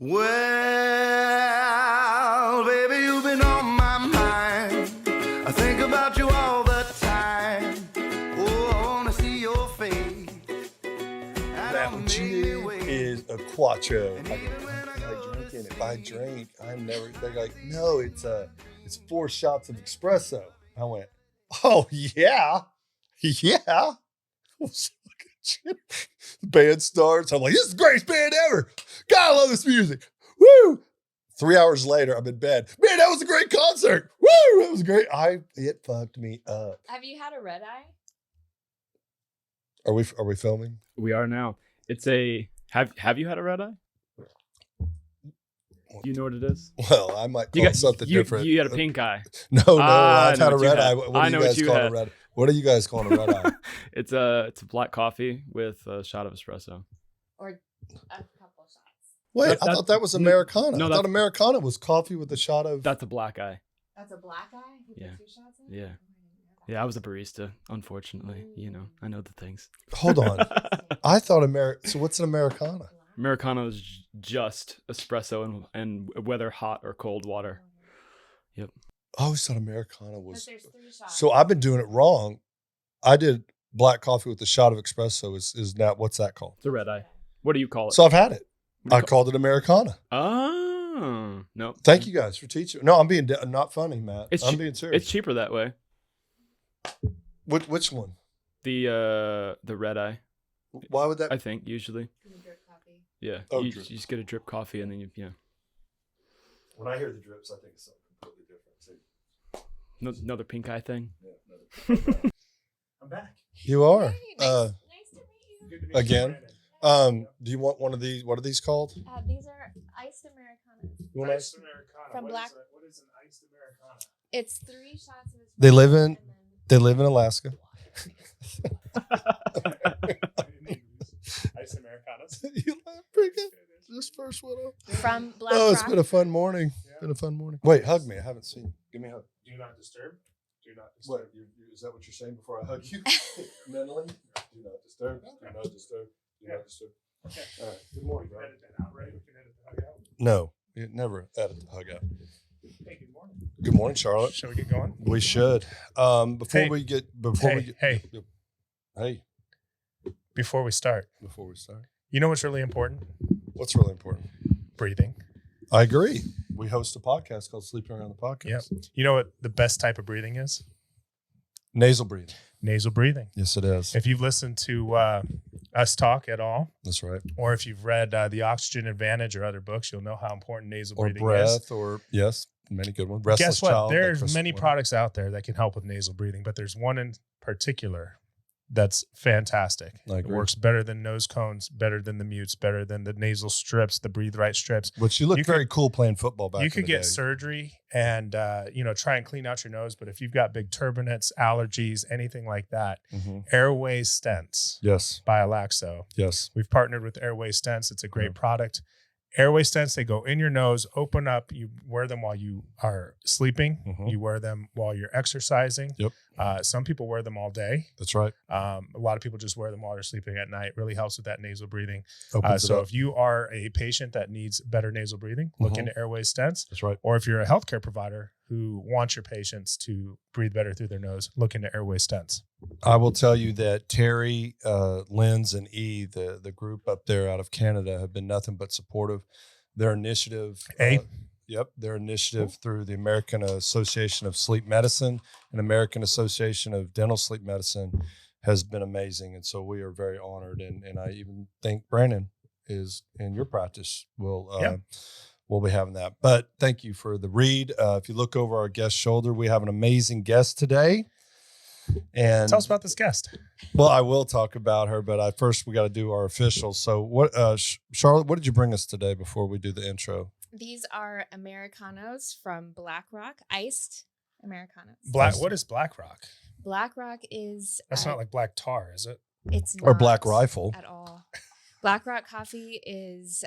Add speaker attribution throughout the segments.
Speaker 1: Well, baby, you've been on my mind. I think about you all the time. Oh, I want to see your face.
Speaker 2: That is a quattro. I go, am I drinking? If I drink, I'm never. They're like, no, it's 4 shots of espresso. I went, oh yeah. The band starts. I'm like, this is the greatest band ever. God, I love this music. Woo! 3 hours later, I'm in bed. Man, that was a great concert. Woo! That was great. It fucked me up.
Speaker 3: Have you had a red eye?
Speaker 2: Are we filming?
Speaker 4: We are now. It's a have you had a red eye? Do you know what it is?
Speaker 2: Well, I might call it something different.
Speaker 4: You had a pink eye.
Speaker 2: No, I've had a red eye. What
Speaker 4: I
Speaker 2: do
Speaker 4: know
Speaker 2: you
Speaker 4: what
Speaker 2: guys
Speaker 4: you
Speaker 2: call
Speaker 4: had.
Speaker 2: a red eye? What are you guys calling a red eye?
Speaker 4: It's a black coffee with a shot of espresso.
Speaker 3: Or a couple shots.
Speaker 2: Wait, I thought that was Americana.
Speaker 4: No,
Speaker 2: I thought Americana was coffee with a shot of...
Speaker 4: That's a black eye.
Speaker 3: That's a black eye? You
Speaker 4: Yeah.
Speaker 3: put 2 shots in?
Speaker 4: Yeah. Yeah, I was a barista, unfortunately. You know, I know the things.
Speaker 2: Hold on. I thought So what's an Americana?
Speaker 4: Americano is just espresso and whether hot or cold water. Yep.
Speaker 2: I always thought Americana was...
Speaker 3: There's 3 shots.
Speaker 2: So I've been doing it wrong. I did black coffee with a shot of espresso. Is now, what's that called?
Speaker 4: It's a red eye. What do you call it?
Speaker 2: So I've had it.
Speaker 4: What do you
Speaker 2: I called it Americana.
Speaker 4: Oh, no.
Speaker 2: Thank you guys for teaching. No, I'm being not funny, Matt. I'm being serious.
Speaker 4: It's cheaper that way.
Speaker 2: Which one?
Speaker 4: The red eye.
Speaker 2: Why would that?
Speaker 4: I think usually.
Speaker 3: Drip coffee.
Speaker 4: Yeah.
Speaker 2: Oh,
Speaker 4: you
Speaker 2: drip.
Speaker 4: just get a drip coffee and then
Speaker 2: When I hear the drips, I think it's something completely different.
Speaker 4: another pink eye thing.
Speaker 2: Yeah,
Speaker 5: I'm back.
Speaker 2: you are.
Speaker 3: Hey, nice to meet you.
Speaker 5: Good to meet
Speaker 2: Again?
Speaker 5: you, Brandon.
Speaker 2: Do you want one of these? What are these called?
Speaker 3: These are iced Americanos.
Speaker 2: You want
Speaker 5: Iced Americana.
Speaker 3: From
Speaker 5: What
Speaker 3: Black-
Speaker 5: what is an iced Americana?
Speaker 3: It's 3 shots of espresso.
Speaker 2: They live in-
Speaker 3: and then-
Speaker 2: They live in Alaska.
Speaker 5: Iced Americanas.
Speaker 2: You laugh pretty good. This first one up.
Speaker 3: From Black
Speaker 2: Oh, it's
Speaker 3: Rock.
Speaker 2: been a fun morning.
Speaker 5: Yeah.
Speaker 2: Been a fun morning. Wait, hug me. I haven't seen you. Give me a hug.
Speaker 5: Do not disturb. Do not
Speaker 2: What?
Speaker 5: disturb.
Speaker 2: Is that what you're saying before I hug you? Mentally? Do not disturb. Do not disturb. Do not disturb.
Speaker 5: Okay.
Speaker 2: All right. Good morning,
Speaker 5: We
Speaker 2: bro.
Speaker 5: can edit that out, right? We can edit the hug out.
Speaker 2: No, you never edit the hug out.
Speaker 5: Hey, good morning.
Speaker 2: Good morning, Charlotte.
Speaker 5: Shall we get going?
Speaker 2: We should. Before
Speaker 5: Hey.
Speaker 2: we get hey,
Speaker 5: Before we start,
Speaker 2: before we start,
Speaker 5: you know what's really important?
Speaker 2: what's really important?
Speaker 5: Breathing.
Speaker 2: I agree. We host a podcast called Sleeping Around the Podcast.
Speaker 5: Yep. You know what the best type of breathing is?
Speaker 2: Nasal breathing.
Speaker 5: Nasal breathing.
Speaker 2: Yes, it is.
Speaker 5: If you've listened to us talk at all,
Speaker 2: That's right.
Speaker 5: or if you've read The Oxygen Advantage or other books, you'll know how important nasal
Speaker 2: Or
Speaker 5: breathing is.
Speaker 2: breath, or yes, many good ones. Restless
Speaker 5: Guess what?
Speaker 2: Child, by
Speaker 5: There's
Speaker 2: Chris
Speaker 5: many
Speaker 2: Williams.
Speaker 5: products out there that can help with nasal breathing, but there's one in particular that's fantastic.
Speaker 2: I
Speaker 5: It
Speaker 2: agree.
Speaker 5: works better than nose cones, better than the mutes, better than the nasal strips, the Breathe Right strips.
Speaker 2: Which you look
Speaker 5: You
Speaker 2: very cool playing football back
Speaker 5: You
Speaker 2: in
Speaker 5: could
Speaker 2: the
Speaker 5: get
Speaker 2: day.
Speaker 5: surgery and try and clean out your nose, but if you've got big turbinates, allergies, anything like that,
Speaker 2: Mhm.
Speaker 5: Airway Stents
Speaker 2: Yes,
Speaker 5: by Alaxo.
Speaker 2: yes.
Speaker 5: We've partnered with Airway Stents. It's a great
Speaker 2: Yeah.
Speaker 5: product. Airway Stents, they go in your nose, open up. You wear them while you are sleeping.
Speaker 2: Mhm.
Speaker 5: You wear them while you're exercising.
Speaker 2: Yep.
Speaker 5: Some people wear them all day.
Speaker 2: That's right.
Speaker 5: A lot of people just wear them while they're sleeping at night. Really helps with that nasal breathing.
Speaker 2: Opens it
Speaker 5: So
Speaker 2: up.
Speaker 5: if you are a patient that needs better nasal breathing, look
Speaker 2: Mhm.
Speaker 5: into Airway Stents.
Speaker 2: That's right.
Speaker 5: Or if you're a healthcare provider who wants your patients to breathe better through their nose, look into Airway Stents.
Speaker 2: I will tell you that Terry, Linz, and E, the group up there out of Canada, have been nothing but supportive. Their initiative, their initiative through the American Association of Sleep Medicine and American Association of Dental Sleep Medicine has been amazing. And so we are very honored. And I even think Brandon is in your practice we'll be having that. But thank you for the read. If you look over our guest shoulder, we have an amazing guest today. And
Speaker 5: Tell us about this guest.
Speaker 2: well, I will talk about her, but first we got to do our officials. So, what, Charlotte? What did you bring us today before we do the intro?
Speaker 3: These are Americanos from Black Rock, iced Americanos.
Speaker 5: What is Black Rock?
Speaker 3: Black Rock is
Speaker 5: That's not like black tar, is it?
Speaker 3: it's
Speaker 2: Or
Speaker 3: not
Speaker 2: Black Rifle?
Speaker 3: at all. Black Rock coffee is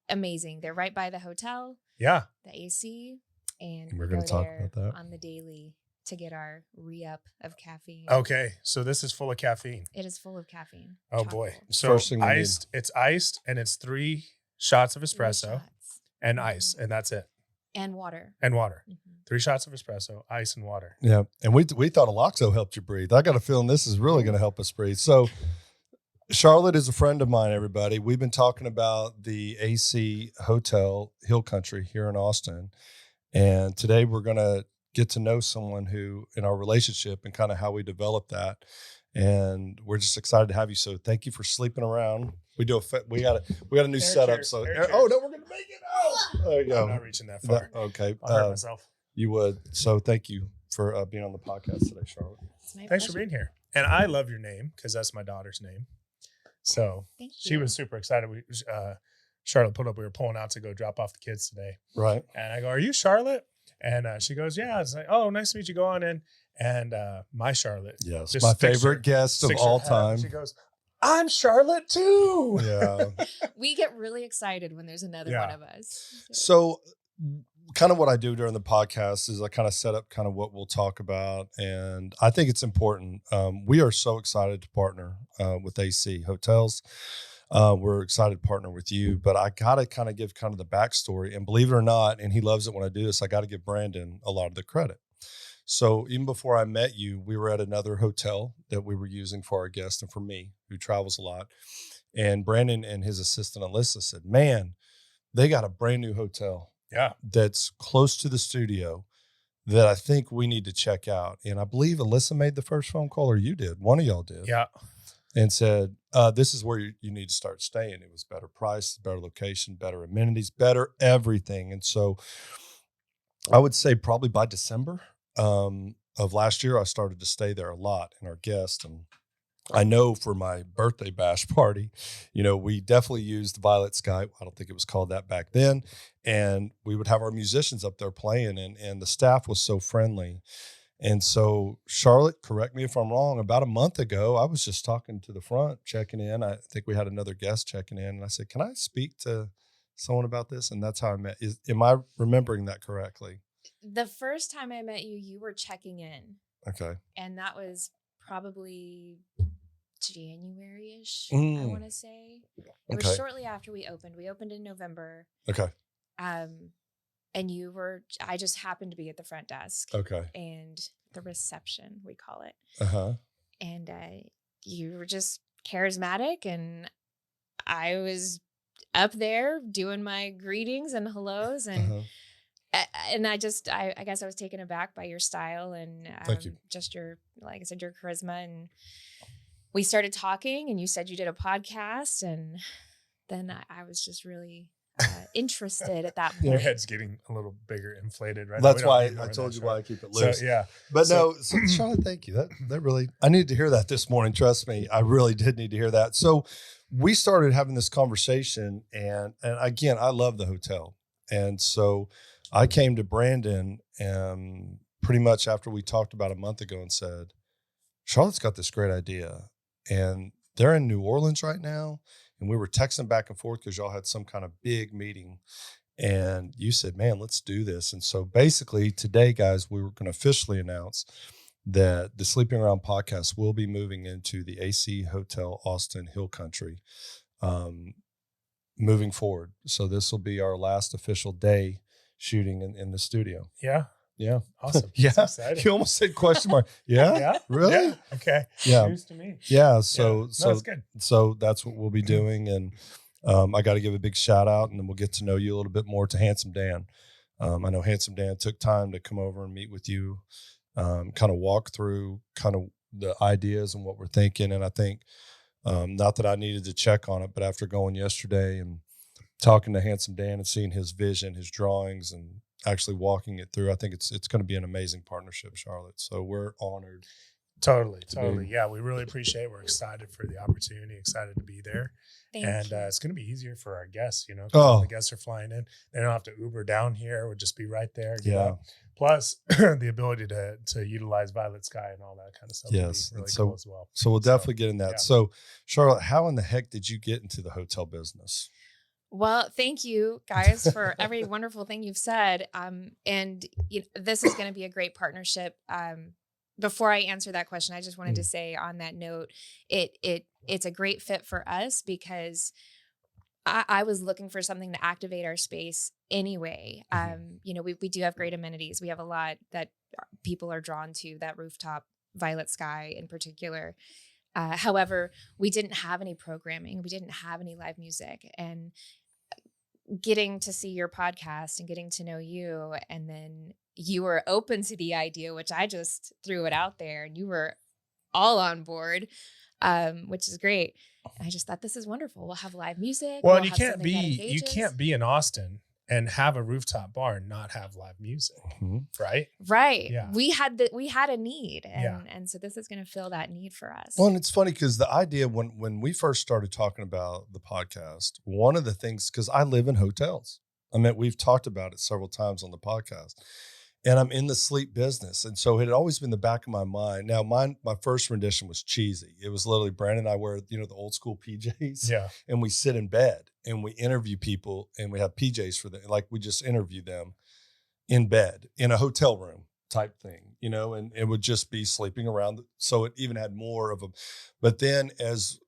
Speaker 3: amazing. They're right by the hotel,
Speaker 5: Yeah.
Speaker 3: the AC, and
Speaker 2: We're
Speaker 3: we
Speaker 2: gonna
Speaker 3: go
Speaker 2: talk
Speaker 3: there
Speaker 2: about that.
Speaker 3: on the daily to get our re-up of caffeine.
Speaker 5: Okay. So this is full of caffeine.
Speaker 3: It is full of caffeine.
Speaker 5: Oh boy.
Speaker 3: chock-full.
Speaker 5: So
Speaker 2: First thing we need.
Speaker 5: it's iced and it's 3 shots of
Speaker 3: 3
Speaker 5: espresso.
Speaker 3: shots.
Speaker 5: and ice, and that's it.
Speaker 3: And water.
Speaker 5: And water.
Speaker 3: Mhm.
Speaker 5: 3 shots of espresso, ice, and water.
Speaker 2: Yeah. And we thought Aloxo helped you breathe. I got a feeling this is really going to help us breathe. So Charlotte is a friend of mine, everybody. We've been talking about the AC Hotel Hill Country here in Austin. And today we're going to get to know someone who in our relationship and kind of how we developed that. And we're just excited to have you. So thank you for sleeping around. We got a new setup.
Speaker 5: Chairs,
Speaker 2: So
Speaker 5: air
Speaker 2: oh
Speaker 5: chairs.
Speaker 2: no, we're going to make it. Oh, there you go.
Speaker 5: I'm not reaching that far.
Speaker 2: Okay.
Speaker 5: I'll hurt myself.
Speaker 2: You would. So thank you for being on the podcast today, Charlotte.
Speaker 3: It's my
Speaker 5: Thanks for
Speaker 3: pleasure.
Speaker 5: being here. And I love your name because that's my daughter's name. So
Speaker 3: Thank
Speaker 5: she
Speaker 3: you.
Speaker 5: was super excited. Charlotte pulled up. We were pulling out to go drop off the kids today.
Speaker 2: Right.
Speaker 5: And I go, "Are you Charlotte?" And she goes, "Yeah." It's like, "Oh, nice to meet you. Go on in." And my Charlotte.
Speaker 2: Yes.
Speaker 5: just
Speaker 2: My
Speaker 5: sticks
Speaker 2: favorite
Speaker 5: her-
Speaker 2: guest of
Speaker 5: sticks her
Speaker 2: all
Speaker 5: head up.
Speaker 2: time.
Speaker 5: She goes, "I'm Charlotte too."
Speaker 2: Yeah.
Speaker 3: We get really excited when there's another
Speaker 5: Yeah.
Speaker 3: one of us.
Speaker 2: So kind of what I do during the podcast is I kind of set up kind of what we'll talk about. And I think it's important. We are so excited to partner with AC Hotels. We're excited to partner with you, but I got to kind of give kind of the backstory, and believe it or not, and he loves it when I do this, I got to give Brandon a lot of the credit. So even before I met you, we were at another hotel that we were using for our guest and for me, who travels a lot. And Brandon and his assistant, Alyssa, said, "Man, they got a brand new hotel
Speaker 5: Yeah.
Speaker 2: that's close to the studio that I think we need to check out." And I believe Alyssa made the first phone call, or you did. One of y'all did.
Speaker 5: Yeah.
Speaker 2: And said, this is where you need to start staying. It was better price, better location, better amenities, better everything. And so I would say probably by December of last year, I started to stay there a lot and our guests. And I know for my birthday bash party, we definitely used Violet Sky. I don't think it was called that back then. And we would have our musicians up there playing, and the staff was so friendly. And so, Charlotte, correct me if I'm wrong, about a month ago, I was just talking to the front, checking in. I think we had another guest checking in. And I said, "Can I speak to someone about this?" And that's how I met. Am I remembering that correctly?
Speaker 3: The first time I met you, you were checking in.
Speaker 2: Okay.
Speaker 3: And that was probably January-ish, I
Speaker 2: Mm.
Speaker 3: want to say. It was
Speaker 2: Okay.
Speaker 3: shortly after we opened. We opened in November.
Speaker 2: Okay.
Speaker 3: And I just happened to be at the front desk
Speaker 2: Okay.
Speaker 3: and the reception, we call it.
Speaker 2: Uh-huh.
Speaker 3: And you were just charismatic, and I was up there doing my greetings and hellos, and I guess I was taken aback by your style and
Speaker 2: Thank you.
Speaker 3: just your, like I said, your charisma. And we started talking, and you said you did a podcast, and then I was just really interested at that point.
Speaker 5: Your head's getting a little bigger, inflated right
Speaker 2: That's
Speaker 5: now.
Speaker 2: why I told you why I keep it loose.
Speaker 5: So, yeah.
Speaker 2: But
Speaker 5: So-
Speaker 2: no, Charlotte, thank you. That really, I needed to hear that this morning. Trust me, I really did need to hear that. So we started having this conversation, and again, I love the hotel. And so I came to Brandon pretty much after we talked about a month ago and said, "Charlotte's got this great idea, and they're in New Orleans right now." And we were texting back and forth because y'all had some kind of big meeting. And you said, "Man, let's do this." And so basically today, guys, we were going to officially announce that the Sleeping Around podcast will be moving into the AC Hotel Austin Hill Country moving forward. So this will be our last official day shooting in the studio.
Speaker 5: Yeah.
Speaker 2: Yeah.
Speaker 5: Awesome.
Speaker 2: Yeah.
Speaker 5: That's exciting.
Speaker 2: You almost said question mark. Yeah.
Speaker 5: Yeah.
Speaker 2: Really?
Speaker 5: Yeah. Okay.
Speaker 2: Yeah.
Speaker 5: News to me.
Speaker 2: Yeah.
Speaker 5: Yeah.
Speaker 2: So,
Speaker 5: No,
Speaker 2: so
Speaker 5: that's good.
Speaker 2: so that's what we'll be doing. And I got to give a big shout out, and then we'll get to know you a little bit more, to Handsome Dan. I know Handsome Dan took time to come over and meet with you, kind of walk through kind of the ideas and what we're thinking. And I think, not that I needed to check on it, but after going yesterday and talking to Handsome Dan and seeing his vision, his drawings, and actually walking it through, I think it's going to be an amazing partnership, Charlotte. So we're honored.
Speaker 5: Totally.
Speaker 2: to
Speaker 5: Totally.
Speaker 2: be-
Speaker 5: Yeah. We really appreciate it. We're excited for the opportunity, excited to be there.
Speaker 3: Thank
Speaker 5: and
Speaker 3: you.
Speaker 5: it's going to be easier for our guests, 'cause
Speaker 2: Oh.
Speaker 5: when the guests are flying in. They don't have to Uber down here. We'll just be right there. get
Speaker 2: Yeah.
Speaker 5: up. Plus the ability to utilize Violet Sky and all that kind of stuff. will be
Speaker 2: Yes.
Speaker 5: Really
Speaker 2: And so-
Speaker 5: cool as well.
Speaker 2: So we'll
Speaker 5: So,
Speaker 2: definitely get in that.
Speaker 5: yeah.
Speaker 2: So Charlotte, how in the heck did you get into the hotel business?
Speaker 3: Well, thank you guys for every wonderful thing you've said. And this is going to be a great partnership. Before I answer that question, I just wanted to say on that note, it's a great fit for us because I was looking for something to activate our space anyway. We do have great amenities. We have a lot that people are drawn to, that rooftop violet sky in particular. However, we didn't have any programming. We didn't have any live music. And getting to see your podcast and getting to know you, and then you were open to the idea, which I just threw it out there, and you were all on board, which is great. And I just thought, this is wonderful. We'll have live music.
Speaker 5: Well,
Speaker 3: we'll
Speaker 5: you
Speaker 3: have
Speaker 5: can't
Speaker 3: something that
Speaker 5: be
Speaker 3: engages.
Speaker 5: in Austin and have a rooftop bar and not have live music, right?
Speaker 3: Right.
Speaker 5: Yeah.
Speaker 3: We had a need, and so this is going to fill that need for us.
Speaker 2: Well, and it's funny because the idea when we first started talking about the podcast, one of the things, because I live in hotels. I mean, we've talked about it several times on the podcast, and I'm in the sleep business. And so it had always been the back of my mind. Now, my first rendition was cheesy. It was literally Brandon and I wear, the old school PJs.
Speaker 5: Yeah.
Speaker 2: And we sit in bed and we interview people, and we have PJs for them. Like, we just interview them in bed in a hotel room type thing, and it would just be sleeping around. So it even had more of a, but then as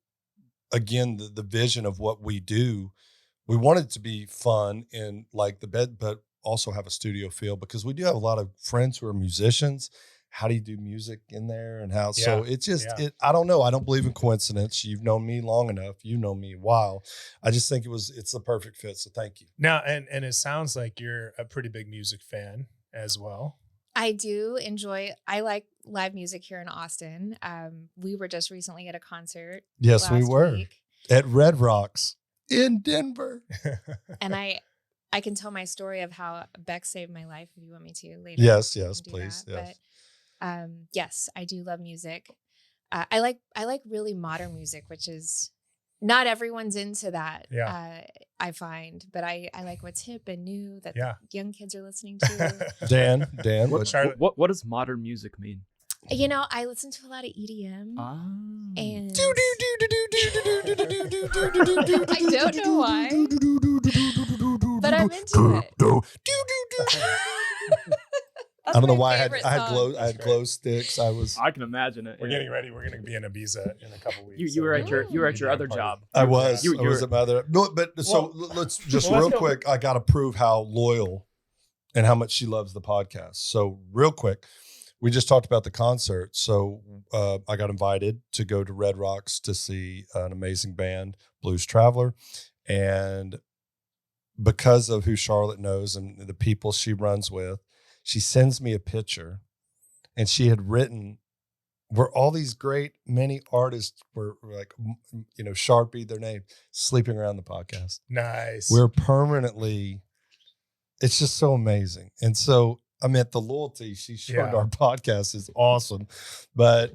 Speaker 2: again, the vision of what we do, we wanted it to be fun in like the bed, but also have a studio feel, because we do have a lot of friends who are musicians. How do you do music in there, and how?
Speaker 5: Yeah.
Speaker 2: So it's just, I don't know. I don't believe in coincidence. You've known me long enough. You know me a while. I just think it's the perfect fit. So thank you.
Speaker 5: Now, and it sounds like you're a pretty big music fan as well.
Speaker 3: I do enjoy. I like live music here in Austin. We were just recently at a concert.
Speaker 2: Yes, we
Speaker 3: last
Speaker 2: were
Speaker 3: week,
Speaker 2: at Red Rocks in Denver.
Speaker 3: and I can tell my story of how Beck saved my life if you want me to later.
Speaker 2: Yes,
Speaker 3: We
Speaker 2: yes,
Speaker 3: can do
Speaker 2: please.
Speaker 3: that.
Speaker 2: Yes.
Speaker 3: But yes, I do love music. I like really modern music, which is not everyone's into that.
Speaker 5: Yeah.
Speaker 3: I find, but I like what's hip and new that young kids are listening to.
Speaker 2: Dan,
Speaker 4: What does modern music mean?
Speaker 3: I listen to a lot of EDM. And I don't know why, but I'm into it.
Speaker 2: I don't know why I had glow sticks.
Speaker 4: I can imagine it.
Speaker 5: We're getting ready. We're going to be in Ibiza in a couple weeks.
Speaker 4: You were at your other job.
Speaker 2: I was.
Speaker 4: You
Speaker 2: I was
Speaker 4: were-
Speaker 2: at my other. No, but so let's just
Speaker 5: well,
Speaker 2: real
Speaker 5: let's go.
Speaker 2: quick. I got to prove how loyal and how much she loves the podcast. So real quick, we just talked about the concert. So I got invited to go to Red Rocks to see an amazing band, Blues Traveler, and because of who Charlotte knows and the people she runs with, she sends me a picture, and she had written where all these great many artists were like, Sharpie, their name, sleeping around the podcast.
Speaker 5: Nice.
Speaker 2: We're permanently, it's just so amazing. And so, the loyalty she showed to our podcast is awesome, but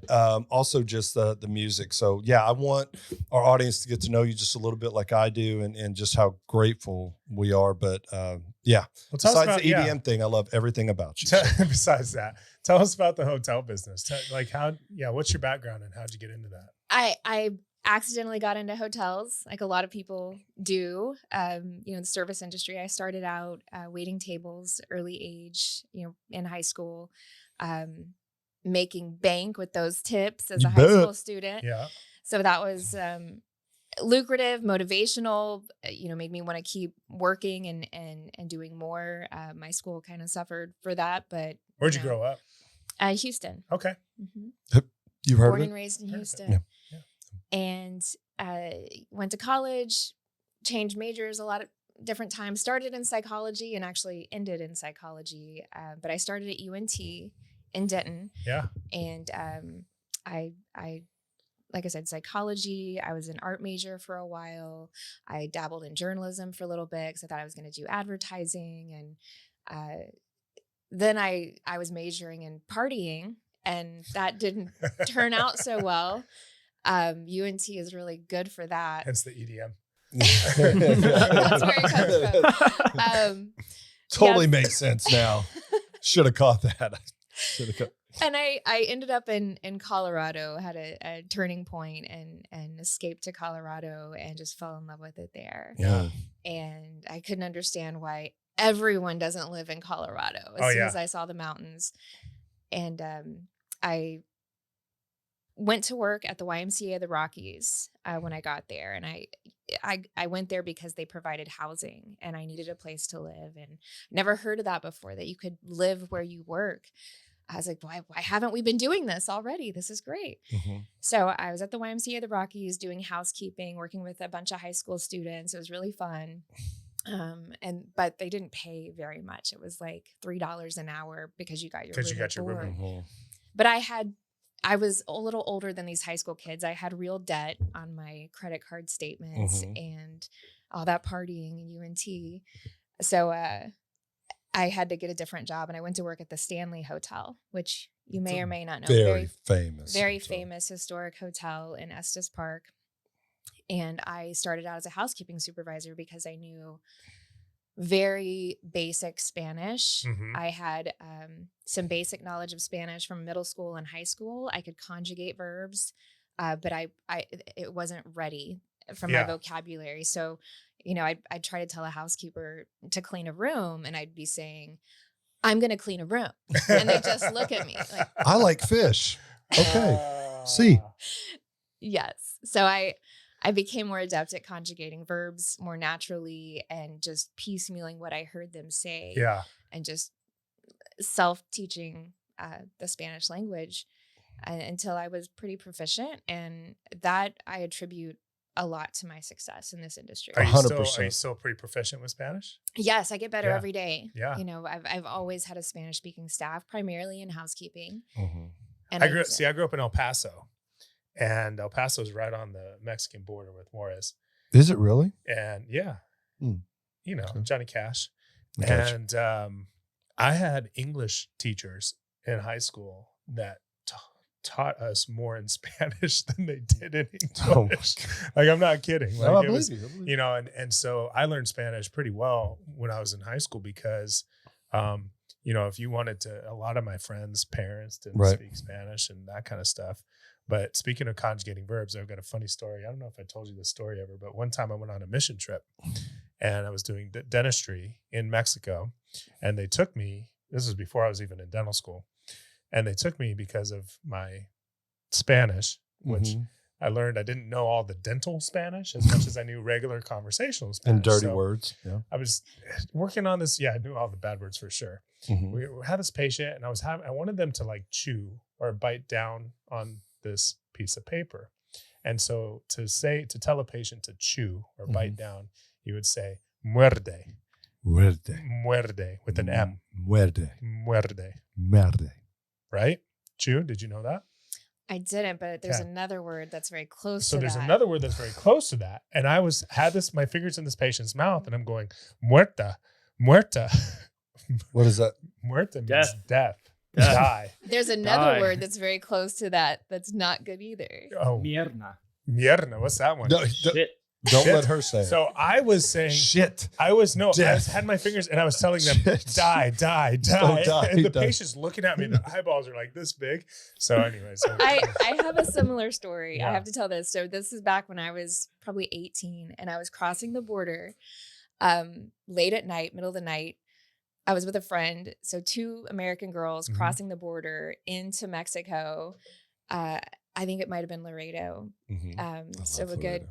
Speaker 2: also just the music. So I want our audience to get to know you just a little bit like I do, and just how grateful we are. But besides the EDM thing, I love everything about you.
Speaker 5: Besides that, tell us about the hotel business. What's your background and how'd you get into that?
Speaker 3: I accidentally got into hotels, like a lot of people do. The service industry. I started out waiting tables early age, in high school, making bank with those tips as a high school student.
Speaker 5: Yeah.
Speaker 3: So that was lucrative, motivational, made me want to keep working and doing more. My school kind of suffered for that, but
Speaker 5: where'd you grow up?
Speaker 3: Houston.
Speaker 5: Okay.
Speaker 3: Mm-hmm.
Speaker 2: You've heard
Speaker 3: Born
Speaker 2: of
Speaker 3: and
Speaker 2: it?
Speaker 3: raised in Houston.
Speaker 2: Yeah.
Speaker 3: And went to college, changed majors a lot of different times, started in psychology and actually ended in psychology. But I started at UNT in Denton.
Speaker 5: Yeah.
Speaker 3: And I like I said, psychology. I was an art major for a while. I dabbled in journalism for a little bit because I thought I was going to do advertising. And then I was majoring in partying, and that didn't turn out so well. UNT is really good for that.
Speaker 5: Hence the EDM.
Speaker 3: That's where it comes from.
Speaker 2: Totally makes sense now. Should have caught that.
Speaker 3: And I ended up in Colorado, had a turning point and escaped to Colorado and just fell in love with it there.
Speaker 2: Yeah.
Speaker 3: And I couldn't understand why everyone doesn't live in Colorado as soon as I saw the mountains. And I went to work at the YMCA of the Rockies when I got there. And I went there because they provided housing and I needed a place to live, and never heard of that before, that you could live where you work. I was like, why haven't we been doing this already? This is great. So I was at the YMCA of the Rockies doing housekeeping, working with a bunch of high school students. It was really fun. But they didn't pay very much. It was like $3 an hour because you got your room. But I was a little older than these high school kids. I had real debt on my credit card statements and all that partying in UNT. So I had to get a different job, and I went to work at the Stanley Hotel, which you may or may not know.
Speaker 2: Very famous.
Speaker 3: Very famous historic hotel in Estes Park. And I started out as a housekeeping supervisor because I knew very basic Spanish. I had some basic knowledge of Spanish from middle school and high school. I could conjugate verbs, but it wasn't ready from my vocabulary. So, I'd try to tell a housekeeper to clean a room, and I'd be saying, "I'm going to clean a room," and they just look at me like,
Speaker 2: "I like fish." Okay, see.
Speaker 3: Yes. So I became more adept at conjugating verbs more naturally and just piecemealing what I heard them say.
Speaker 5: Yeah.
Speaker 3: And just self-teaching the Spanish language until I was pretty proficient. And that I attribute a lot to my success in this industry.
Speaker 5: Are you
Speaker 2: 100%.
Speaker 5: still pretty proficient with Spanish?
Speaker 3: Yes, I get better every day.
Speaker 5: Yeah.
Speaker 3: I've always had a Spanish speaking staff, primarily in housekeeping.
Speaker 5: And I grew up in El Paso. And El Paso is right on the Mexican border with Juarez.
Speaker 2: Is it really?
Speaker 5: And Johnny Cash.
Speaker 2: Gotcha.
Speaker 5: And I had English teachers in high school that taught us more in Spanish than they did in English.
Speaker 2: Oh my God.
Speaker 5: Like, I'm not kidding. Like,
Speaker 2: No, I
Speaker 5: it
Speaker 2: believe
Speaker 5: was,
Speaker 2: you.
Speaker 5: and so I learned Spanish pretty well when I was in high school because, if you wanted to, a lot of my friends' parents didn't speak Spanish and that kind of stuff. But speaking of conjugating verbs, I've got a funny story. I don't know if I told you this story ever, but one time I went on a mission trip and I was doing dentistry in Mexico, and they took me. This was before I was even in dental school. And they took me because of my Spanish, which I learned I didn't know all the dental Spanish as much as I knew regular conversational Spanish.
Speaker 2: And dirty words. Yeah.
Speaker 5: I was working on this. Yeah, I knew all the bad words for sure. We had this patient, and I wanted them to like chew or bite down on this piece of paper. And so to tell a patient to chew or bite down, you would say muerde. Muerde with an M. Muerde. Right? Chew. Did you know that?
Speaker 3: I didn't, but there's another word that's very close to that.
Speaker 5: So there's another word that's very close to that. And I had my fingers in this patient's mouth, and I'm going, muerta.
Speaker 2: What is that?
Speaker 5: Muerta means death. Die.
Speaker 3: There's another word that's very close to that that's not good either.
Speaker 5: Oh. Mierda. What's that one?
Speaker 2: No,
Speaker 4: Shit.
Speaker 2: Don't let her say it.
Speaker 5: So I was saying
Speaker 2: shit.
Speaker 5: I had my fingers and I was telling them, die. And the patient's looking at me and the eyeballs are like this big. So anyways.
Speaker 3: I have a similar story. I have to tell this. So this is back when I was probably 18 and I was crossing the border late at night, middle of the night. I was with a friend. So 2 American girls crossing the border into Mexico. I think it might have been Laredo. So a good,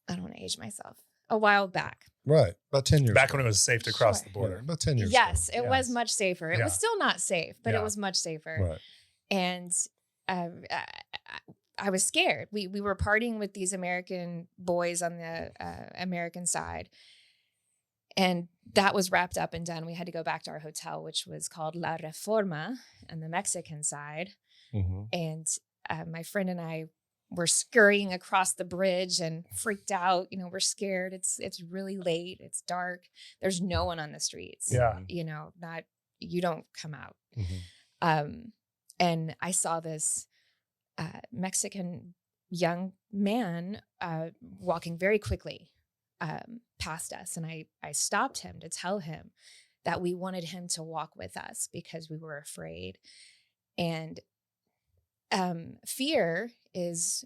Speaker 3: I don't want to age myself, a while back.
Speaker 2: Right. About 10 years
Speaker 5: back
Speaker 2: ago.
Speaker 5: when it was safe to cross the border.
Speaker 2: Yeah, about 10 years
Speaker 3: Yes,
Speaker 2: ago.
Speaker 3: it was much safer. It was still not safe, but it was much safer.
Speaker 2: Right.
Speaker 3: And I was scared. We were partying with these American boys on the American side. And that was wrapped up and done. We had to go back to our hotel, which was called La Reforma on the Mexican side. And my friend and I were scurrying across the bridge and freaked out. We're scared. It's really late. It's dark. There's no one on the streets.
Speaker 5: Yeah.
Speaker 3: You don't come out. And I saw this Mexican young man walking very quickly past us. And I stopped him to tell him that we wanted him to walk with us because we were afraid. And fear is,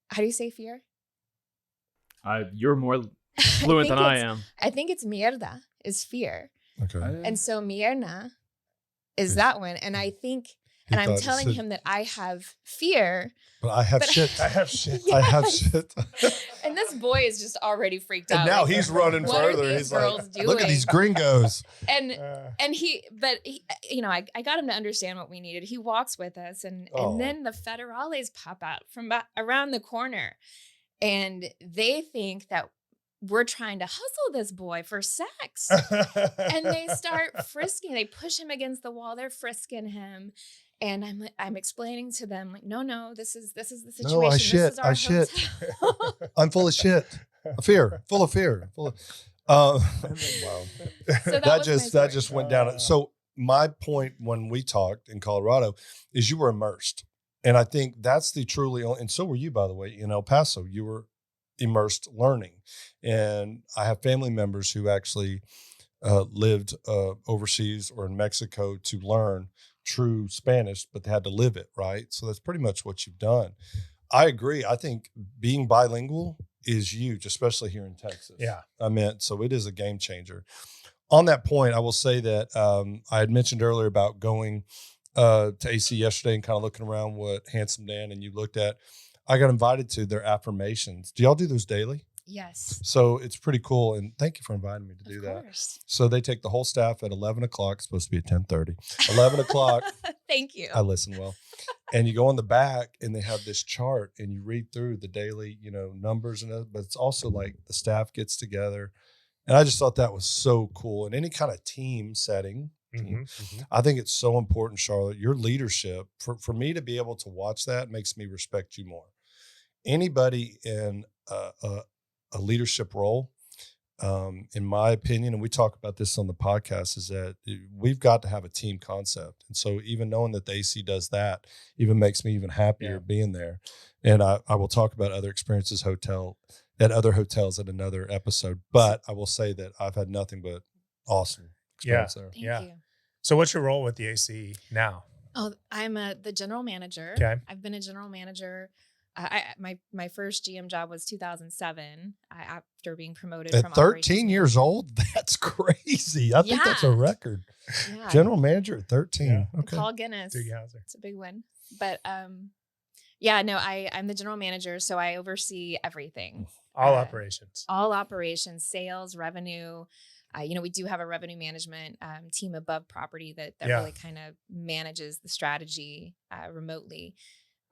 Speaker 3: how do you say fear?
Speaker 4: You're more fluent than I am.
Speaker 3: I think it's mierda is fear.
Speaker 2: Okay.
Speaker 3: And so mierda is that one. And I think, And I'm
Speaker 2: thought it
Speaker 3: telling
Speaker 2: said-
Speaker 3: him that I have fear.
Speaker 2: But I have
Speaker 3: But-
Speaker 2: shit.
Speaker 5: I have shit.
Speaker 2: I have
Speaker 3: Yes.
Speaker 2: shit.
Speaker 3: And this boy is just already freaked
Speaker 2: And
Speaker 3: out.
Speaker 2: now
Speaker 3: like,
Speaker 2: he's running
Speaker 3: what are
Speaker 2: further.
Speaker 3: these
Speaker 2: He's
Speaker 3: girls
Speaker 2: like,
Speaker 3: doing?
Speaker 2: look at these gringos.
Speaker 3: And
Speaker 5: Uh,
Speaker 3: you know, I got him to understand what we needed. He walks with us, and
Speaker 2: Oh.
Speaker 3: then the federales pop out from around the corner, and they think that we're trying to hustle this boy for sex. And they start frisking. They push him against the wall. They're frisking him. And I'm explaining to them, like, no, this is the situation.
Speaker 2: No, I
Speaker 3: This
Speaker 2: shit.
Speaker 3: is our
Speaker 2: I shit.
Speaker 3: hotel.
Speaker 2: I'm full of shit. Full of fear. Wow.
Speaker 3: So
Speaker 2: that
Speaker 3: was my
Speaker 2: just
Speaker 3: story.
Speaker 2: went down. So my point when we talked in Colorado is you were immersed. And I think that's the truly, and so were you, by the way, in El Paso. You were immersed learning. And I have family members who actually lived overseas or in Mexico to learn true Spanish, but they had to live it, right? So that's pretty much what you've done. I agree. I think being bilingual is huge, especially here in Texas.
Speaker 5: Yeah.
Speaker 2: So it is a game changer. On that point, I will say that I had mentioned earlier about going to AC yesterday and kind of looking around what Handsome Dan and you looked at. I got invited to their affirmations. Do y'all do those daily?
Speaker 3: Yes.
Speaker 2: So it's pretty cool. And thank you for inviting me to do
Speaker 3: Of
Speaker 2: that.
Speaker 3: course.
Speaker 2: So they take the whole staff at 11 o'clock. It's supposed to be at 10:30. 11 o'clock.
Speaker 3: Thank you.
Speaker 2: I listen well. And you go on the back and they have this chart and you read through the daily, numbers but it's also like the staff gets together. And I just thought that was so cool. In any kind of team setting, I think it's so important, Charlotte, your leadership, for me to be able to watch that makes me respect you more. Anybody in a leadership role, in my opinion, and we talk about this on the podcast, is that we've got to have a team concept. And so even knowing that the AC does that even makes me even happier being there. And I will talk about other experiences at other hotels in another episode. But I will say that I've had nothing but awesome experience there.
Speaker 3: Thank
Speaker 5: Yeah.
Speaker 3: you.
Speaker 5: So what's your role with the AC now?
Speaker 3: Oh, I'm the general manager.
Speaker 5: Okay.
Speaker 3: I've been a general manager. My first GM job was 2007. After being promoted
Speaker 2: At
Speaker 3: from
Speaker 2: 13 years old, that's crazy. I think that's a
Speaker 3: Yeah.
Speaker 2: record.
Speaker 3: Yeah.
Speaker 2: General manager at 13.
Speaker 5: Yeah.
Speaker 2: Okay.
Speaker 3: Paul Guinness.
Speaker 5: Doogie Howser.
Speaker 3: It's a big win. But I'm the general manager, so I oversee everything.
Speaker 5: All operations.
Speaker 3: All operations, sales, revenue. We do have a revenue management team above property that really kind of manages the strategy remotely.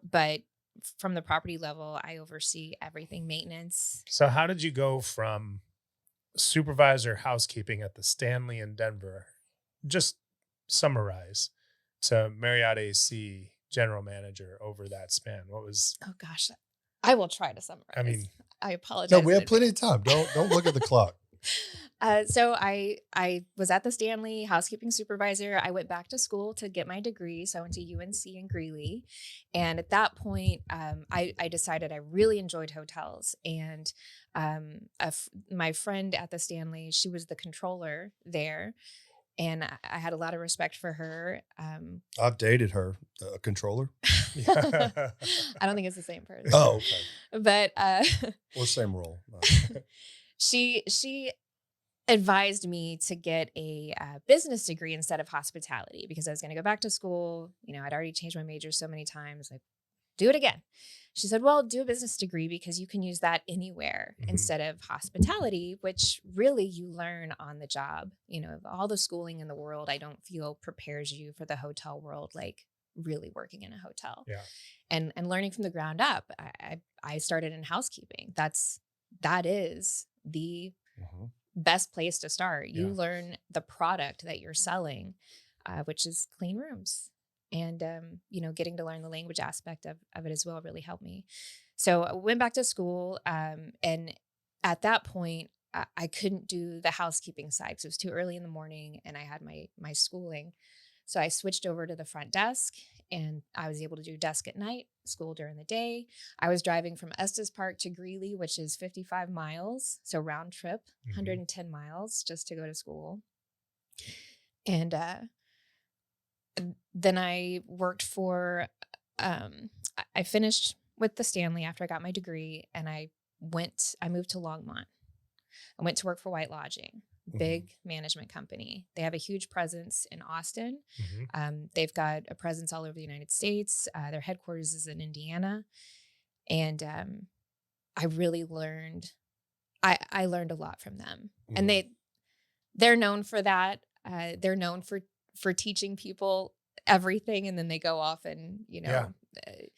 Speaker 3: But from the property level, I oversee everything, maintenance.
Speaker 5: So how did you go from supervisor housekeeping at the Stanley in Denver, just summarize, to Marriott AC general manager over that span? What was?
Speaker 3: Oh gosh, I will try to summarize.
Speaker 5: I mean,
Speaker 3: I apologize.
Speaker 2: No, we
Speaker 3: in
Speaker 2: have plenty of time. Don't look at the clock.
Speaker 3: So I was at the Stanley housekeeping supervisor. I went back to school to get my degree. So I went to UNC in Greeley. And at that point, I decided I really enjoyed hotels. And my friend at the Stanley, she was the controller there. And I had a lot of respect for her.
Speaker 2: I've dated her, a controller.
Speaker 3: I don't think it's the same person.
Speaker 2: Oh, okay.
Speaker 3: But
Speaker 2: Or same role. No.
Speaker 3: she advised me to get a business degree instead of hospitality because I was going to go back to school. I'd already changed my major so many times. Like, do it again. She said, well, do a business degree because you can use that anywhere instead of hospitality, which really you learn on the job. All the schooling in the world, I don't feel prepares you for the hotel world, like really working in a hotel.
Speaker 5: Yeah.
Speaker 3: And learning from the ground up. I started in housekeeping. That is the best place to start. You learn the product that you're selling, which is clean rooms. And, getting to learn the language aspect of it as well really helped me. So I went back to school. And at that point, I couldn't do the housekeeping side because it was too early in the morning and I had my schooling. So I switched over to the front desk and I was able to do desk at night, school during the day. I was driving from Estes Park to Greeley, which is 55 miles. So round trip, 110 miles just to go to school. And then I worked I finished with the Stanley after I got my degree and I moved to Longmont. I went to work for White Lodging, big management company. They have a huge presence in Austin. They've got a presence all over the United States. Their headquarters is in Indiana. And I really learned, I learned a lot from them. And they're known for that. They're known for teaching people everything, and then they go off and, you know.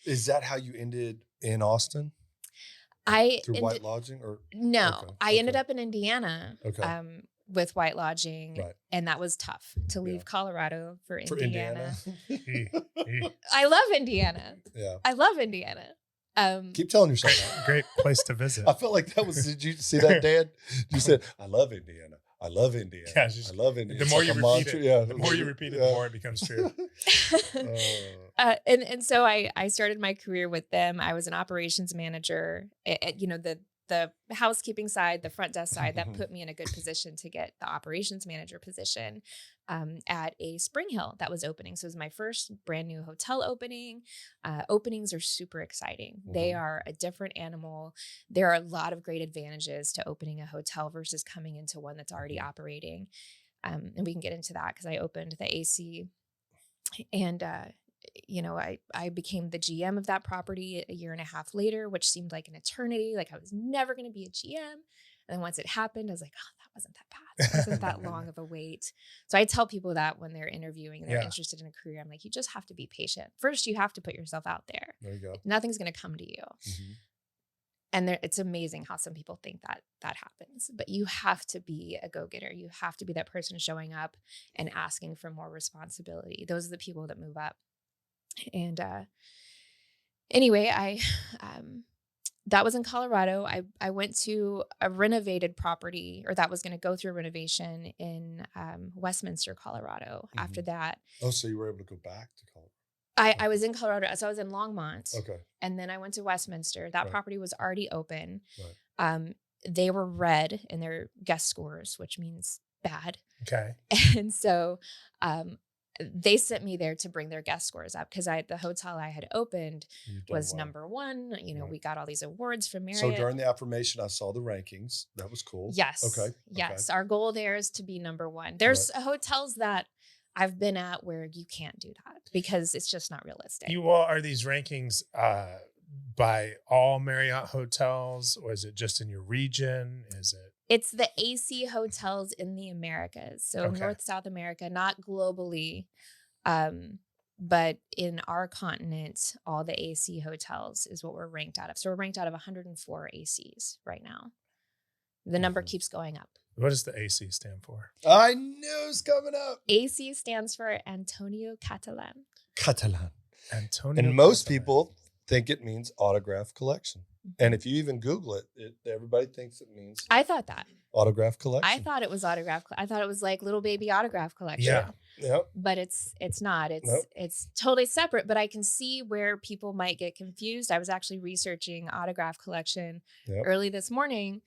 Speaker 2: Is that how you ended in Austin? Through White Lodging? Or
Speaker 3: no,
Speaker 2: okay.
Speaker 3: I ended up in Indiana.
Speaker 2: Okay.
Speaker 3: With White Lodging,
Speaker 2: Right.
Speaker 3: And that was tough to leave Colorado for Indiana.
Speaker 5: Indiana.
Speaker 3: I love Indiana.
Speaker 2: Yeah.
Speaker 3: I love Indiana.
Speaker 2: Keep telling yourself that.
Speaker 5: Great place to visit.
Speaker 2: I felt like that was, did you see that, Dan? You said, I love Indiana. I love Indiana.
Speaker 5: Yeah, just,
Speaker 2: I love Indiana.
Speaker 5: The more
Speaker 2: It's
Speaker 5: you
Speaker 2: like a
Speaker 5: repeat
Speaker 2: mantra.
Speaker 5: it, the more you repeat it, the more it becomes true.
Speaker 3: And so I started my career with them. I was an operations manager at, you know, the housekeeping side, the front desk side. That put me in a good position to get the operations manager position at a Spring Hill that was opening. So it was my first brand new hotel opening. Openings are super exciting. They are a different animal. There are a lot of great advantages to opening a hotel versus coming into one that's already operating. And we can get into that because I opened the AC. And, you know, I became the GM of that property a year and a half later, which seemed like an eternity. Like I was never going to be a GM. And then once it happened, I was like, oh, that wasn't that bad. It wasn't that long of a wait. So I tell people that when they're interviewing and they're interested in a career, I'm like, you just have to be patient. First, you have to put yourself out there.
Speaker 2: There you go.
Speaker 3: Nothing's going to come to you. And it's amazing how some people think that happens. But you have to be a go-getter. You have to be that person showing up and asking for more responsibility. Those are the people that move up. And anyway, that was in Colorado. I went to a renovated property, or that was going to go through a renovation in Westminster, Colorado. After that.
Speaker 2: Oh, so you were able to go back to Colorado?
Speaker 3: I was in Colorado. So I was in Longmont.
Speaker 2: Okay.
Speaker 3: And then I went to Westminster. That property was already open.
Speaker 2: Right.
Speaker 3: They were red in their guest scores, which means bad.
Speaker 5: Okay.
Speaker 3: And so they sent me there to bring their guest scores up because the hotel I had opened was number one. You know, we got all these awards from Marriott.
Speaker 2: So during the affirmation, I saw the rankings. That was cool.
Speaker 3: Yes.
Speaker 2: Okay.
Speaker 3: Yes. Our goal there is to be number one. There's hotels that I've been at where you can't do that because it's just not realistic.
Speaker 5: Are these rankings by all Marriott hotels, or is it just in your region? Is it?
Speaker 3: It's the AC hotels in the Americas. So North, South America, not globally, but in our continent, all the AC hotels is what we're ranked out of. So we're ranked out of 104 ACs right now. The number keeps going up.
Speaker 5: What does the AC stand for?
Speaker 2: I knew it was coming up.
Speaker 3: AC stands for Antonio Catalan.
Speaker 2: Catalan.
Speaker 5: Antonio.
Speaker 2: And most
Speaker 5: Catalan.
Speaker 2: people think it means autograph collection. And if you even Google it, everybody thinks it means
Speaker 3: I thought that.
Speaker 2: Autograph collection.
Speaker 3: I thought it was autograph. I thought it was like little baby autograph collection.
Speaker 5: Yeah.
Speaker 2: Yep.
Speaker 3: But it's not. It's totally separate. But I can see where people might get confused. I was actually researching autograph collection early this morning,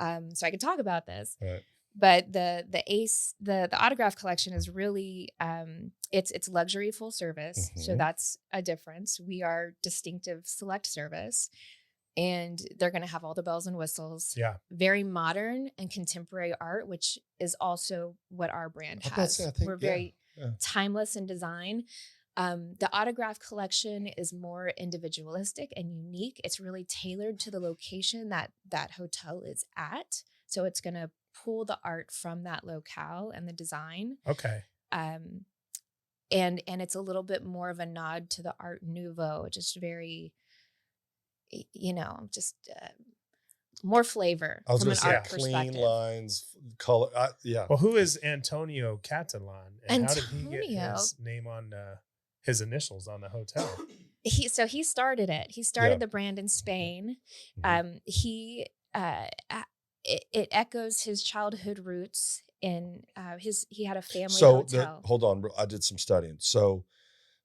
Speaker 3: so I could talk about this.
Speaker 2: Right.
Speaker 3: But the autograph collection is really it's luxury full service. So that's a difference. We are distinctive select service. And they're going to have all the bells and whistles. Yeah. Very modern and contemporary art, which is also what our brand has. We're very timeless in design. The autograph collection is more individualistic and unique. It's really tailored to the location that hotel is at. So it's going to pull the art from that locale and the design.
Speaker 5: Okay.
Speaker 3: And it's a little bit more of a nod to the Art Nouveau, just very, just more flavor from an art perspective.
Speaker 2: Clean lines, color.
Speaker 5: Well, who is Antonio Catalan? And how did he get
Speaker 3: Antonio.
Speaker 5: his name on his initials on the hotel?
Speaker 3: He started it. He started the brand in Spain. It echoes his childhood roots in he had a family hotel.
Speaker 2: Hold on, I did some studying. So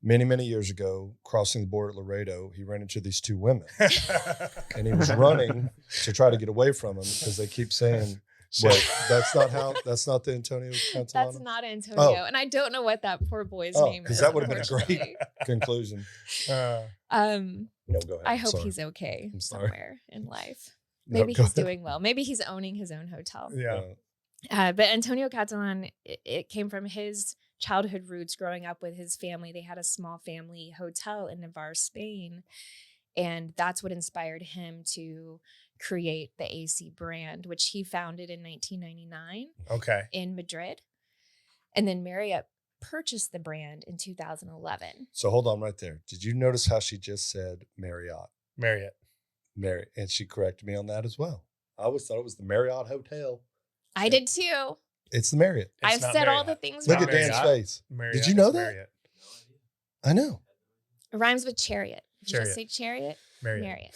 Speaker 2: many years ago, crossing the border at Laredo, he ran into these two women, and he was running to try to get away from them because they keep saying, "Well, that's not the Antonio Catalano."
Speaker 3: That's not Antonio, and I don't know what that poor boy's name is.
Speaker 2: Because that would have been a great conclusion.
Speaker 3: No, go
Speaker 2: ahead.
Speaker 3: I hope he's okay
Speaker 2: I'm sorry.
Speaker 3: somewhere in life. Maybe he's doing well. Maybe he's owning his own hotel.
Speaker 5: Yeah.
Speaker 3: But Antonio Catalan, it came from his childhood roots growing up with his family. They had a small family hotel in Navarre, Spain. And that's what inspired him to create the AC brand, which he founded in 1999
Speaker 5: Okay.
Speaker 3: in Madrid. And then Marriott purchased the brand in 2011.
Speaker 2: So hold on right there. Did you notice how she just said Marriott?
Speaker 5: Marriott.
Speaker 2: Marriott. And she corrected me on that as well. I always thought it was the Marriott Hotel.
Speaker 3: I did too.
Speaker 2: It's the Marriott.
Speaker 5: It's
Speaker 3: I've
Speaker 5: not
Speaker 3: said all
Speaker 5: Marriott.
Speaker 3: the things
Speaker 2: Look
Speaker 3: wrong.
Speaker 2: at Dan's
Speaker 5: Marriott.
Speaker 2: face.
Speaker 5: Marriott.
Speaker 2: Did you know
Speaker 5: It's
Speaker 2: that?
Speaker 5: Marriott.
Speaker 2: I know.
Speaker 3: It rhymes with chariot. If you
Speaker 5: Chariot.
Speaker 3: just say chariot,
Speaker 5: Marriott.
Speaker 3: Marriott.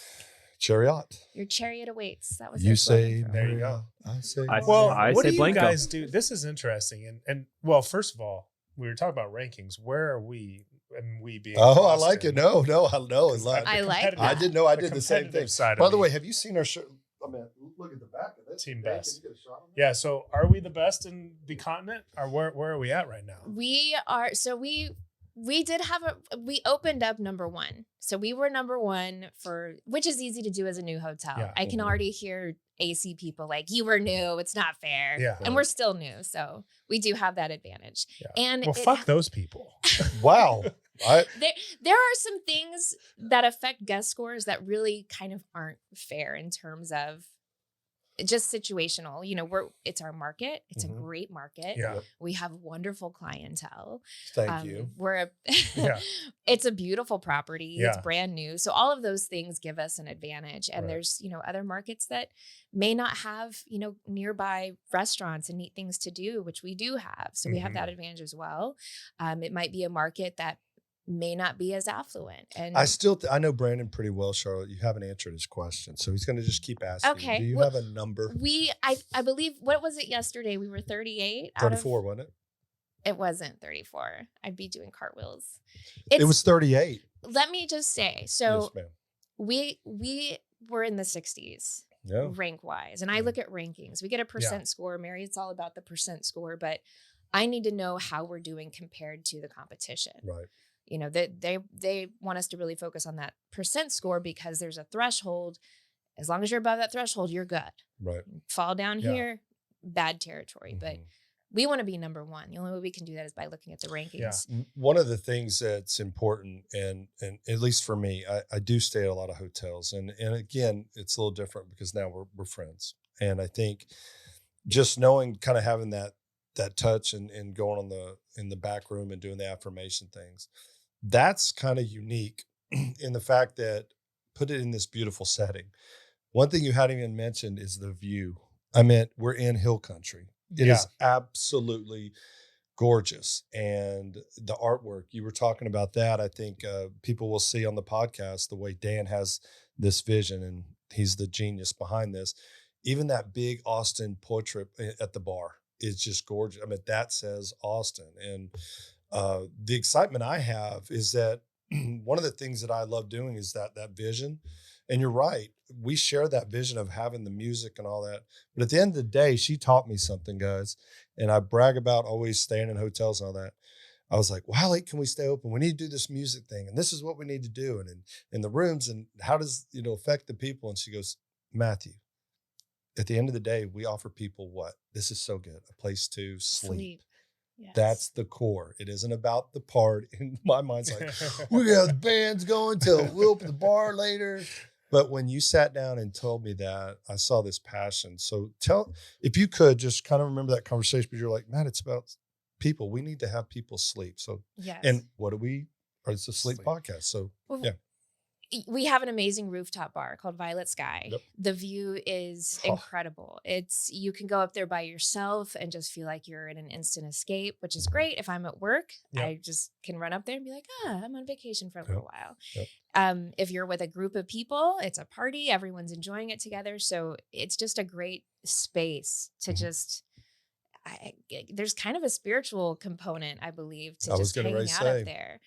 Speaker 2: Chariot.
Speaker 3: Your chariot awaits. That was
Speaker 2: You
Speaker 3: their
Speaker 2: say
Speaker 3: slogan for a
Speaker 5: There you
Speaker 2: Marriott.
Speaker 5: go.
Speaker 2: I say
Speaker 4: I-
Speaker 5: Well,
Speaker 4: I
Speaker 5: what
Speaker 4: say
Speaker 5: do you
Speaker 4: Blanco.
Speaker 5: guys do? This is interesting. And well, first of all, we were talking about rankings. Where are we? And we being
Speaker 2: Oh, I like
Speaker 5: Boston.
Speaker 2: it. No. I know.
Speaker 5: Because
Speaker 2: Like,
Speaker 3: I like
Speaker 5: competitive-
Speaker 2: I
Speaker 3: that.
Speaker 2: didn't know I
Speaker 5: the
Speaker 2: did the same
Speaker 5: competitive
Speaker 2: thing.
Speaker 5: side
Speaker 2: By
Speaker 5: of
Speaker 2: the
Speaker 5: me.
Speaker 2: way, have you seen our shirt? I mean, look at the back of this.
Speaker 5: Team
Speaker 2: Dan,
Speaker 5: best.
Speaker 2: Can you get a shot on that?
Speaker 5: Yeah. So, are we the best in the continent, or where are we at right now?
Speaker 3: We are. So we did have we opened up number one. So we were number one which is easy to do as a new hotel.
Speaker 5: Yeah.
Speaker 3: I can
Speaker 2: Mhm.
Speaker 3: already hear AC people like, you were new, it's not fair.
Speaker 5: Yeah.
Speaker 3: And we're still new. So we do have that advantage.
Speaker 5: Yeah.
Speaker 3: And
Speaker 5: Well, fuck those people.
Speaker 2: Wow.
Speaker 3: there are some things that affect guest scores that really kind of aren't fair in terms of just situational. You know, it's our market. It's
Speaker 2: Mhm.
Speaker 3: a great market.
Speaker 5: Yeah.
Speaker 3: We have wonderful clientele.
Speaker 2: Thank you.
Speaker 5: Yeah.
Speaker 3: It's a beautiful property.
Speaker 5: Yeah.
Speaker 3: It's brand new. So all of those things give us an advantage. And
Speaker 2: Right.
Speaker 3: there's, other markets that may not have, nearby restaurants and neat things to do, which we do have. So we have
Speaker 5: Mhm.
Speaker 3: that advantage as well. It might be a market that may not be as affluent. And
Speaker 2: I know Brandon pretty well, Charlotte. You haven't answered his question, so he's going to just keep asking.
Speaker 3: Okay,
Speaker 2: Do you
Speaker 3: well,
Speaker 2: have a number?
Speaker 3: I believe, what was it yesterday? We were 38 out
Speaker 2: 34,
Speaker 3: of,
Speaker 2: wasn't it?
Speaker 3: it wasn't 34. I'd be doing cartwheels.
Speaker 2: It was 38.
Speaker 3: Let me just say, so
Speaker 2: yes, ma'am.
Speaker 3: we were in the 60s.
Speaker 2: Yeah.
Speaker 3: Rank wise. And I look at rankings. We get a percent score. Marriott's all about the percent score, but I need to know how we're doing compared to the competition.
Speaker 2: Right.
Speaker 3: They want us to really focus on that percent score because there's a threshold. As long as you're above that threshold, you're good.
Speaker 2: Right.
Speaker 3: Fall down
Speaker 5: Yeah.
Speaker 3: here, bad territory. But
Speaker 2: Mhm.
Speaker 3: we want to be number one. The only way we can do that is by looking at the rankings.
Speaker 2: One of the things that's important, and at least for me, I do stay at a lot of hotels, and again, it's a little different because now we're friends, and I think just knowing, kind of having that touch and going in the back room and doing the affirmation things, that's kind of unique in the fact that put it in this beautiful setting. One thing you hadn't even mentioned is the view. I meant we're in hill country. It is absolutely gorgeous. And the artwork, you were talking about that. I think people will see on the podcast the way Dan has this vision, and he's the genius behind this. Even that big Austin portrait at the bar is just gorgeous. I mean, that says Austin. And the excitement I have is that one of the things that I love doing is that vision. And you're right. We share that vision of having the music and all that. But at the end of the day, she taught me something, guys. And I brag about always staying in hotels and all that. I was like, well, how late can we stay open? We need to do this music thing. And this is what we need to do. And in the rooms, and how does, affect the people? And she goes, Matthew, at the end of the day, we offer people what? This is so good. A place to sleep.
Speaker 3: Yes.
Speaker 2: That's the core. It isn't about the part. In my mind's like, we got the bands going till we'll open the bar later. But when you sat down and told me that, I saw this passion. So if you could just kind of remember that conversation, because you're like, Matt, it's about people. We need to have people sleep. So,
Speaker 3: Yes.
Speaker 2: and what do we, or it's a sleep podcast. So
Speaker 3: Well,
Speaker 2: yeah.
Speaker 3: We have an amazing rooftop bar called Violet Sky.
Speaker 2: Yep.
Speaker 3: The view is
Speaker 2: Oh.
Speaker 3: incredible. You can go up there by yourself and just feel like you're in an instant escape, which is great. If I'm at work,
Speaker 5: Yep.
Speaker 3: I just can run up there and be like, I'm on vacation for a little while.
Speaker 2: Yep.
Speaker 3: If you're with a group of people, it's a party, everyone's enjoying it together. So it's just a great space to
Speaker 2: Mhm.
Speaker 3: just, there's kind of a spiritual component, I believe, to
Speaker 2: I was
Speaker 3: just
Speaker 2: gonna
Speaker 3: hanging out
Speaker 2: say.
Speaker 3: up there.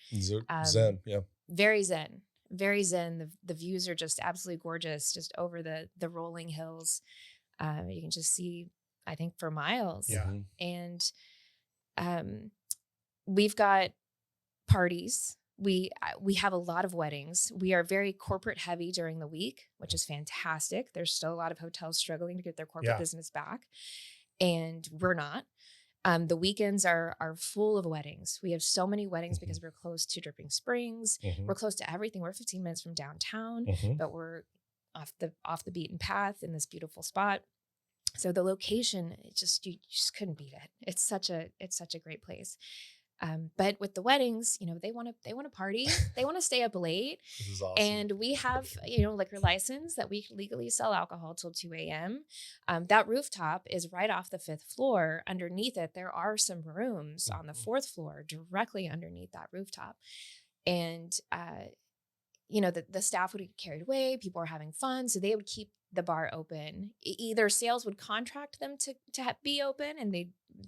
Speaker 2: Zen. Yeah.
Speaker 3: Very zen, very zen. The views are just absolutely gorgeous, just over the rolling hills. You can just see, I think, for miles.
Speaker 5: Yeah.
Speaker 2: Mhm.
Speaker 3: And we've got parties. We have a lot of weddings. We are very corporate heavy during the week, which is fantastic. There's still a lot of hotels struggling to get their corporate
Speaker 5: Yeah.
Speaker 3: business back. and we're not. The weekends are full of weddings. We have so many weddings because we're close to Dripping Springs. We're close to everything. We're 15 minutes from downtown, but we're off the beaten path in this beautiful spot. So the location, you just couldn't beat it. It's such a great place. But with the weddings, they want to party. They want to stay up late.
Speaker 2: This is awesome.
Speaker 3: And we have, liquor license that we legally sell alcohol till 2 a.m. That rooftop is right off the 5th floor. Underneath it, there are some rooms on the 4th floor directly underneath that rooftop. And, the staff would get carried away. People were having fun. So they would keep the bar open. Either sales would contract them to be open and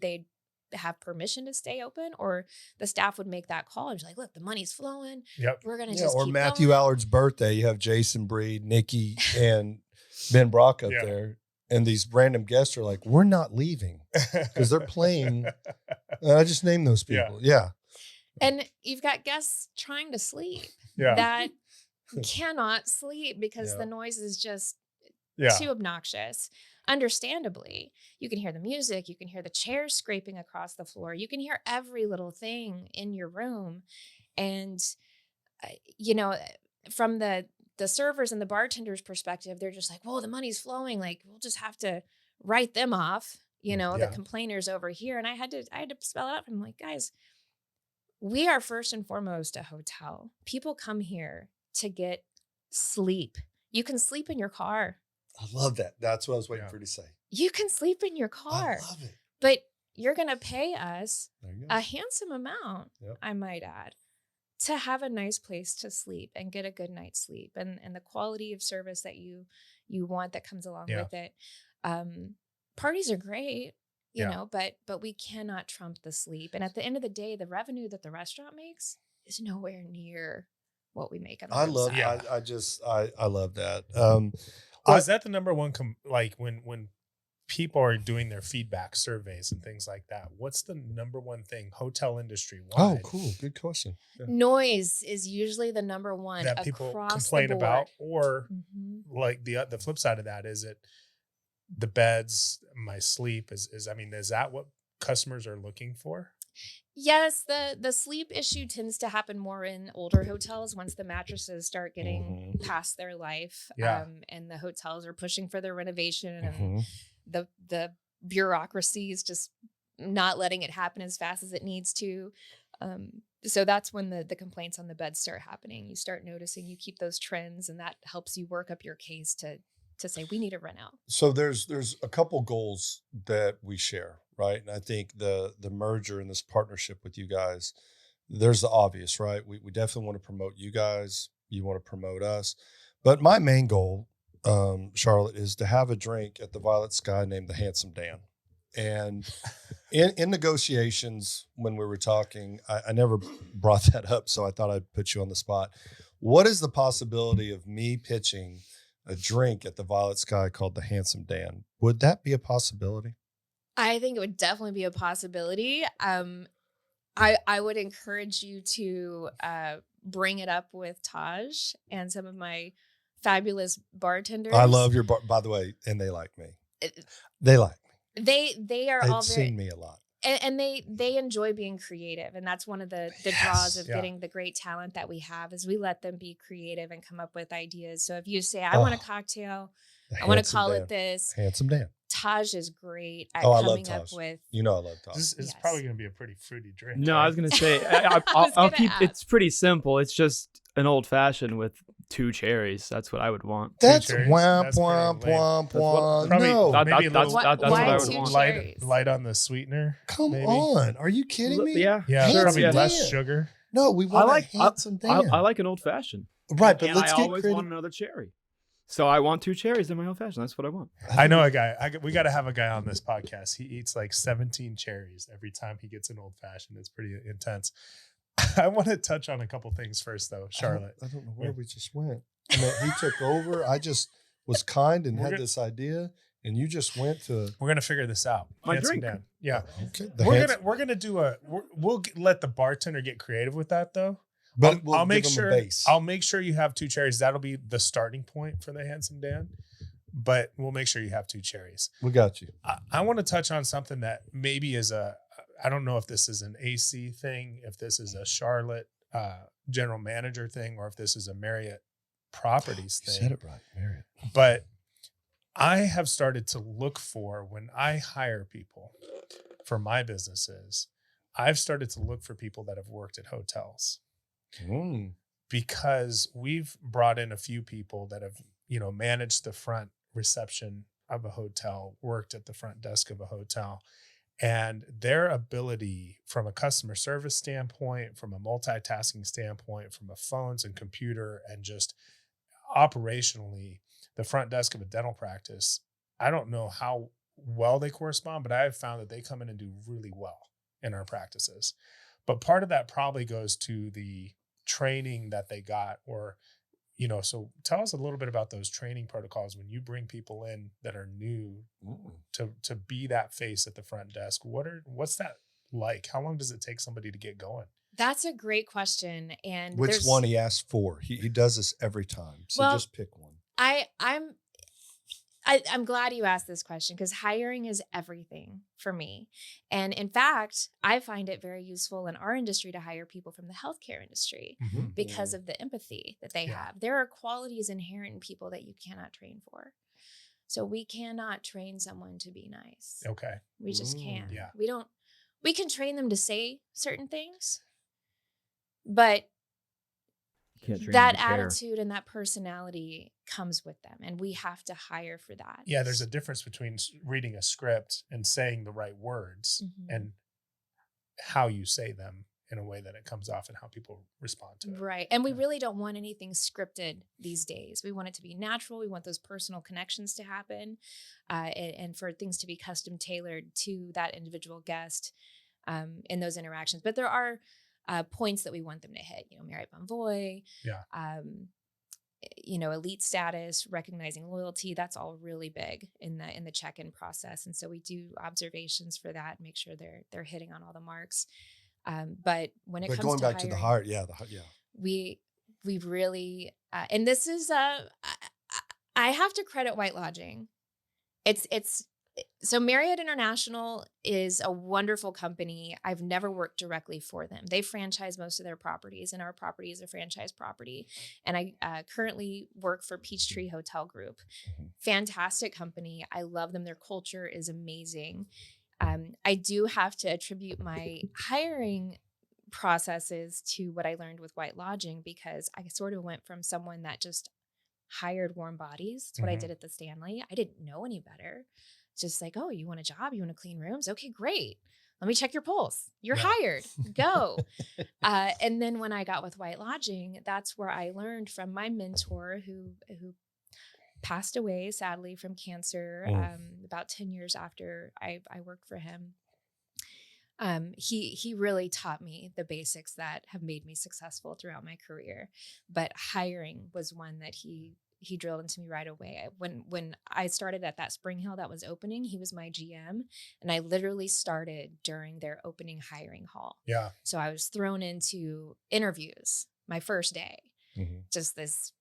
Speaker 3: they'd have permission to stay open, or the staff would make that call and be like, look, the money's flowing.
Speaker 5: Yep.
Speaker 3: We're going to just
Speaker 2: or
Speaker 3: keep
Speaker 2: Matthew
Speaker 3: going.
Speaker 2: Allard's birthday. You have Jason Breed, Nikki, and Ben Brock up there. And these random guests are like, we're not leaving because they're playing. I just named those people. Yeah.
Speaker 3: And you've got guests trying to sleep that cannot sleep because the noise is just too obnoxious. Understandably, you can hear the music, you can hear the chairs scraping across the floor, you can hear every little thing in your room. And, from the servers and the bartenders' perspective, they're just like, whoa, the money's flowing. Like, we'll just have to write them off, the complainers over here. And I had to spell it out. I'm like, guys, we are first and foremost a hotel. People come here to get sleep. You can sleep in your car.
Speaker 2: I love that. That's what I was waiting for you to say.
Speaker 3: You can sleep in your car.
Speaker 2: I love it.
Speaker 3: But you're going to pay us
Speaker 2: There you go.
Speaker 3: a handsome amount, I might add, to have a nice place to sleep and get a good night's sleep and the quality of service that you want that comes along with it. Parties are great, but we cannot trump the sleep. And at the end of the day, the revenue that the restaurant makes is nowhere near what we make on the roadside.
Speaker 2: I love that.
Speaker 5: Is that the number one, when people are doing their feedback surveys and things like that, what's the number one thing hotel industry wide?
Speaker 2: Oh, cool. Good question. Yeah.
Speaker 3: Noise is usually the number one
Speaker 5: that people
Speaker 3: across
Speaker 5: complain
Speaker 3: the board.
Speaker 5: about, or like the flip side of that, is it the beds, my sleep is that what customers are looking for?
Speaker 3: Yes, the sleep issue tends to happen more in older hotels once the mattresses start getting past their life, and the hotels are pushing for their renovation, and the bureaucracy is just not letting it happen as fast as it needs to. So that's when the complaints on the bed start happening. You start noticing, you keep those trends, and that helps you work up your case to say we need to rent out.
Speaker 2: So there's a couple goals that we share, right? And I think the merger and this partnership with you guys, there's the obvious, right? We definitely want to promote you guys. You want to promote us. But my main goal, Charlotte, is to have a drink at the Violet Sky named the Handsome Dan. And in negotiations, when we were talking, I never brought that up, so I thought I'd put you on the spot. What is the possibility of me pitching a drink at the Violet Sky called the Handsome Dan? Would that be a possibility?
Speaker 3: I think it would definitely be a possibility. I would encourage you to bring it up with Taj and some of my fabulous bartenders.
Speaker 2: I love your bar, by the way, and they like me. They like me.
Speaker 3: They are
Speaker 2: They've
Speaker 3: all very,
Speaker 2: seen me a lot.
Speaker 3: and they enjoy being creative, and that's one of the draws of getting the great talent that we have, is we let them be creative and come up with ideas. So if you say, I want a cocktail, I want to call it this,
Speaker 2: Handsome Dan.
Speaker 3: Taj is great at
Speaker 2: I love
Speaker 3: coming
Speaker 2: Taj.
Speaker 3: up with.
Speaker 2: I love Taj.
Speaker 5: This is probably going to be a pretty fruity drink.
Speaker 4: No,
Speaker 5: right?
Speaker 4: I was going to say, I'll keep, it's pretty simple. It's just an old fashioned with 2 cherries. That's what I would want.
Speaker 2: That's
Speaker 5: cherries?
Speaker 2: womp,
Speaker 5: That's
Speaker 2: womp,
Speaker 5: pretty lame.
Speaker 2: womp,
Speaker 5: Probably
Speaker 2: womp. No,
Speaker 5: maybe a little
Speaker 4: that's what
Speaker 3: Why
Speaker 4: I would
Speaker 3: 2
Speaker 4: want.
Speaker 3: cherries?
Speaker 5: light on the sweetener.
Speaker 2: come
Speaker 5: maybe.
Speaker 2: on. Are you kidding me?
Speaker 4: Yeah,
Speaker 5: Yeah,
Speaker 4: sure.
Speaker 5: probably
Speaker 2: Handsome
Speaker 5: less
Speaker 2: Dan.
Speaker 5: sugar.
Speaker 2: No, we want a Handsome Dan.
Speaker 4: I like an old fashioned.
Speaker 2: Right, but
Speaker 4: And
Speaker 2: let's
Speaker 4: I
Speaker 2: get
Speaker 4: always
Speaker 2: creative.
Speaker 4: want another cherry. So I want 2 cherries in my old fashioned. That's what I want.
Speaker 5: I know a guy. We got to have a guy on this podcast. He eats like 17 cherries every time he gets an old fashioned. It's pretty intense. I want to touch on a couple things first, though, Charlotte.
Speaker 2: I don't know where we just went. I mean, he took over. I just was kind and had this idea, and you just went to.
Speaker 5: We're gonna figure this out.
Speaker 4: My
Speaker 5: Handsome
Speaker 4: drink.
Speaker 5: Dan. Yeah,
Speaker 2: Okay,
Speaker 5: we're gonna do let the bartender get creative with that though.
Speaker 2: but we'll
Speaker 5: I'll make
Speaker 2: give him
Speaker 5: sure.
Speaker 2: a base.
Speaker 5: I'll make sure you have 2 cherries. That'll be the starting point for the Handsome Dan. but we'll make sure you have 2 cherries.
Speaker 2: We got you.
Speaker 5: I want to touch on something that maybe is I don't know if this is an AC thing, if this is a Charlotte general manager thing, or if this is a Marriott Properties
Speaker 2: You
Speaker 5: thing.
Speaker 2: said it right, Marriott.
Speaker 5: But I have started to look for, when I hire people for my businesses, I've started to look for people that have worked at hotels. Because we've brought in a few people that have, managed the front reception of a hotel, worked at the front desk of a hotel, and their ability from a customer service standpoint, from a multitasking standpoint, from a phones and computer, and just operationally, the front desk of a dental practice, I don't know how well they correspond, but I have found that they come in and do really well in our practices. But part of that probably goes to the training that they got, or, so tell us a little bit about those training protocols when you bring people in that are new to be that face at the front desk. What's that like? How long does it take somebody to get going?
Speaker 3: That's a great question. And
Speaker 2: which one he asked for? He does this every time. So just pick one.
Speaker 3: I'm glad you asked this question, because hiring is everything for me. And in fact, I find it very useful in our industry to hire people from the healthcare industry because of the empathy that they have. There are qualities inherent in people that you cannot train for. So we cannot train someone to be nice.
Speaker 5: Okay.
Speaker 3: We just can't.
Speaker 5: Yeah.
Speaker 3: We can train them to say certain things, but that attitude and that personality comes with them, and we have to hire for that.
Speaker 5: Yeah, there's a difference between reading a script and saying the right words and how you say them in a way that it comes off and how people respond to it.
Speaker 3: Right. And we really don't want anything scripted these days. We want it to be natural. We want those personal connections to happen, and for things to be custom tailored to that individual guest in those interactions. But there are points that we want them to hit, Marriott Bonvoy, elite status, recognizing loyalty. That's all really big in the check-in process. And so we do observations for that and make sure they're hitting on all the marks. But when it comes
Speaker 2: going
Speaker 3: to
Speaker 2: back
Speaker 3: hiring,
Speaker 2: to the heart,
Speaker 3: we really, and this is, I have to credit White Lodging. So Marriott International is a wonderful company. I've never worked directly for them. They franchise most of their properties, and our property is a franchise property. And I currently work for Peachtree Hotel Group. Fantastic company. I love them. Their culture is amazing. I do have to attribute my hiring processes to what I learned with White Lodging, because I sort of went from someone that just hired warm bodies. That's what I did at the Stanley. I didn't know any better. Just like, oh, you want a job? You want to clean rooms? Okay, great. Let me check your pulse. You're hired. Go. And then when I got with White Lodging, that's where I learned from my mentor who passed away, sadly, from cancer about 10 years after I worked for him. He really taught me the basics that have made me successful throughout my career. But hiring was one that he drilled into me right away. When I started at that Spring Hill that was opening, he was my GM, and I literally started during their opening hiring hall.
Speaker 5: Yeah.
Speaker 3: So I was thrown into interviews my first day. Just this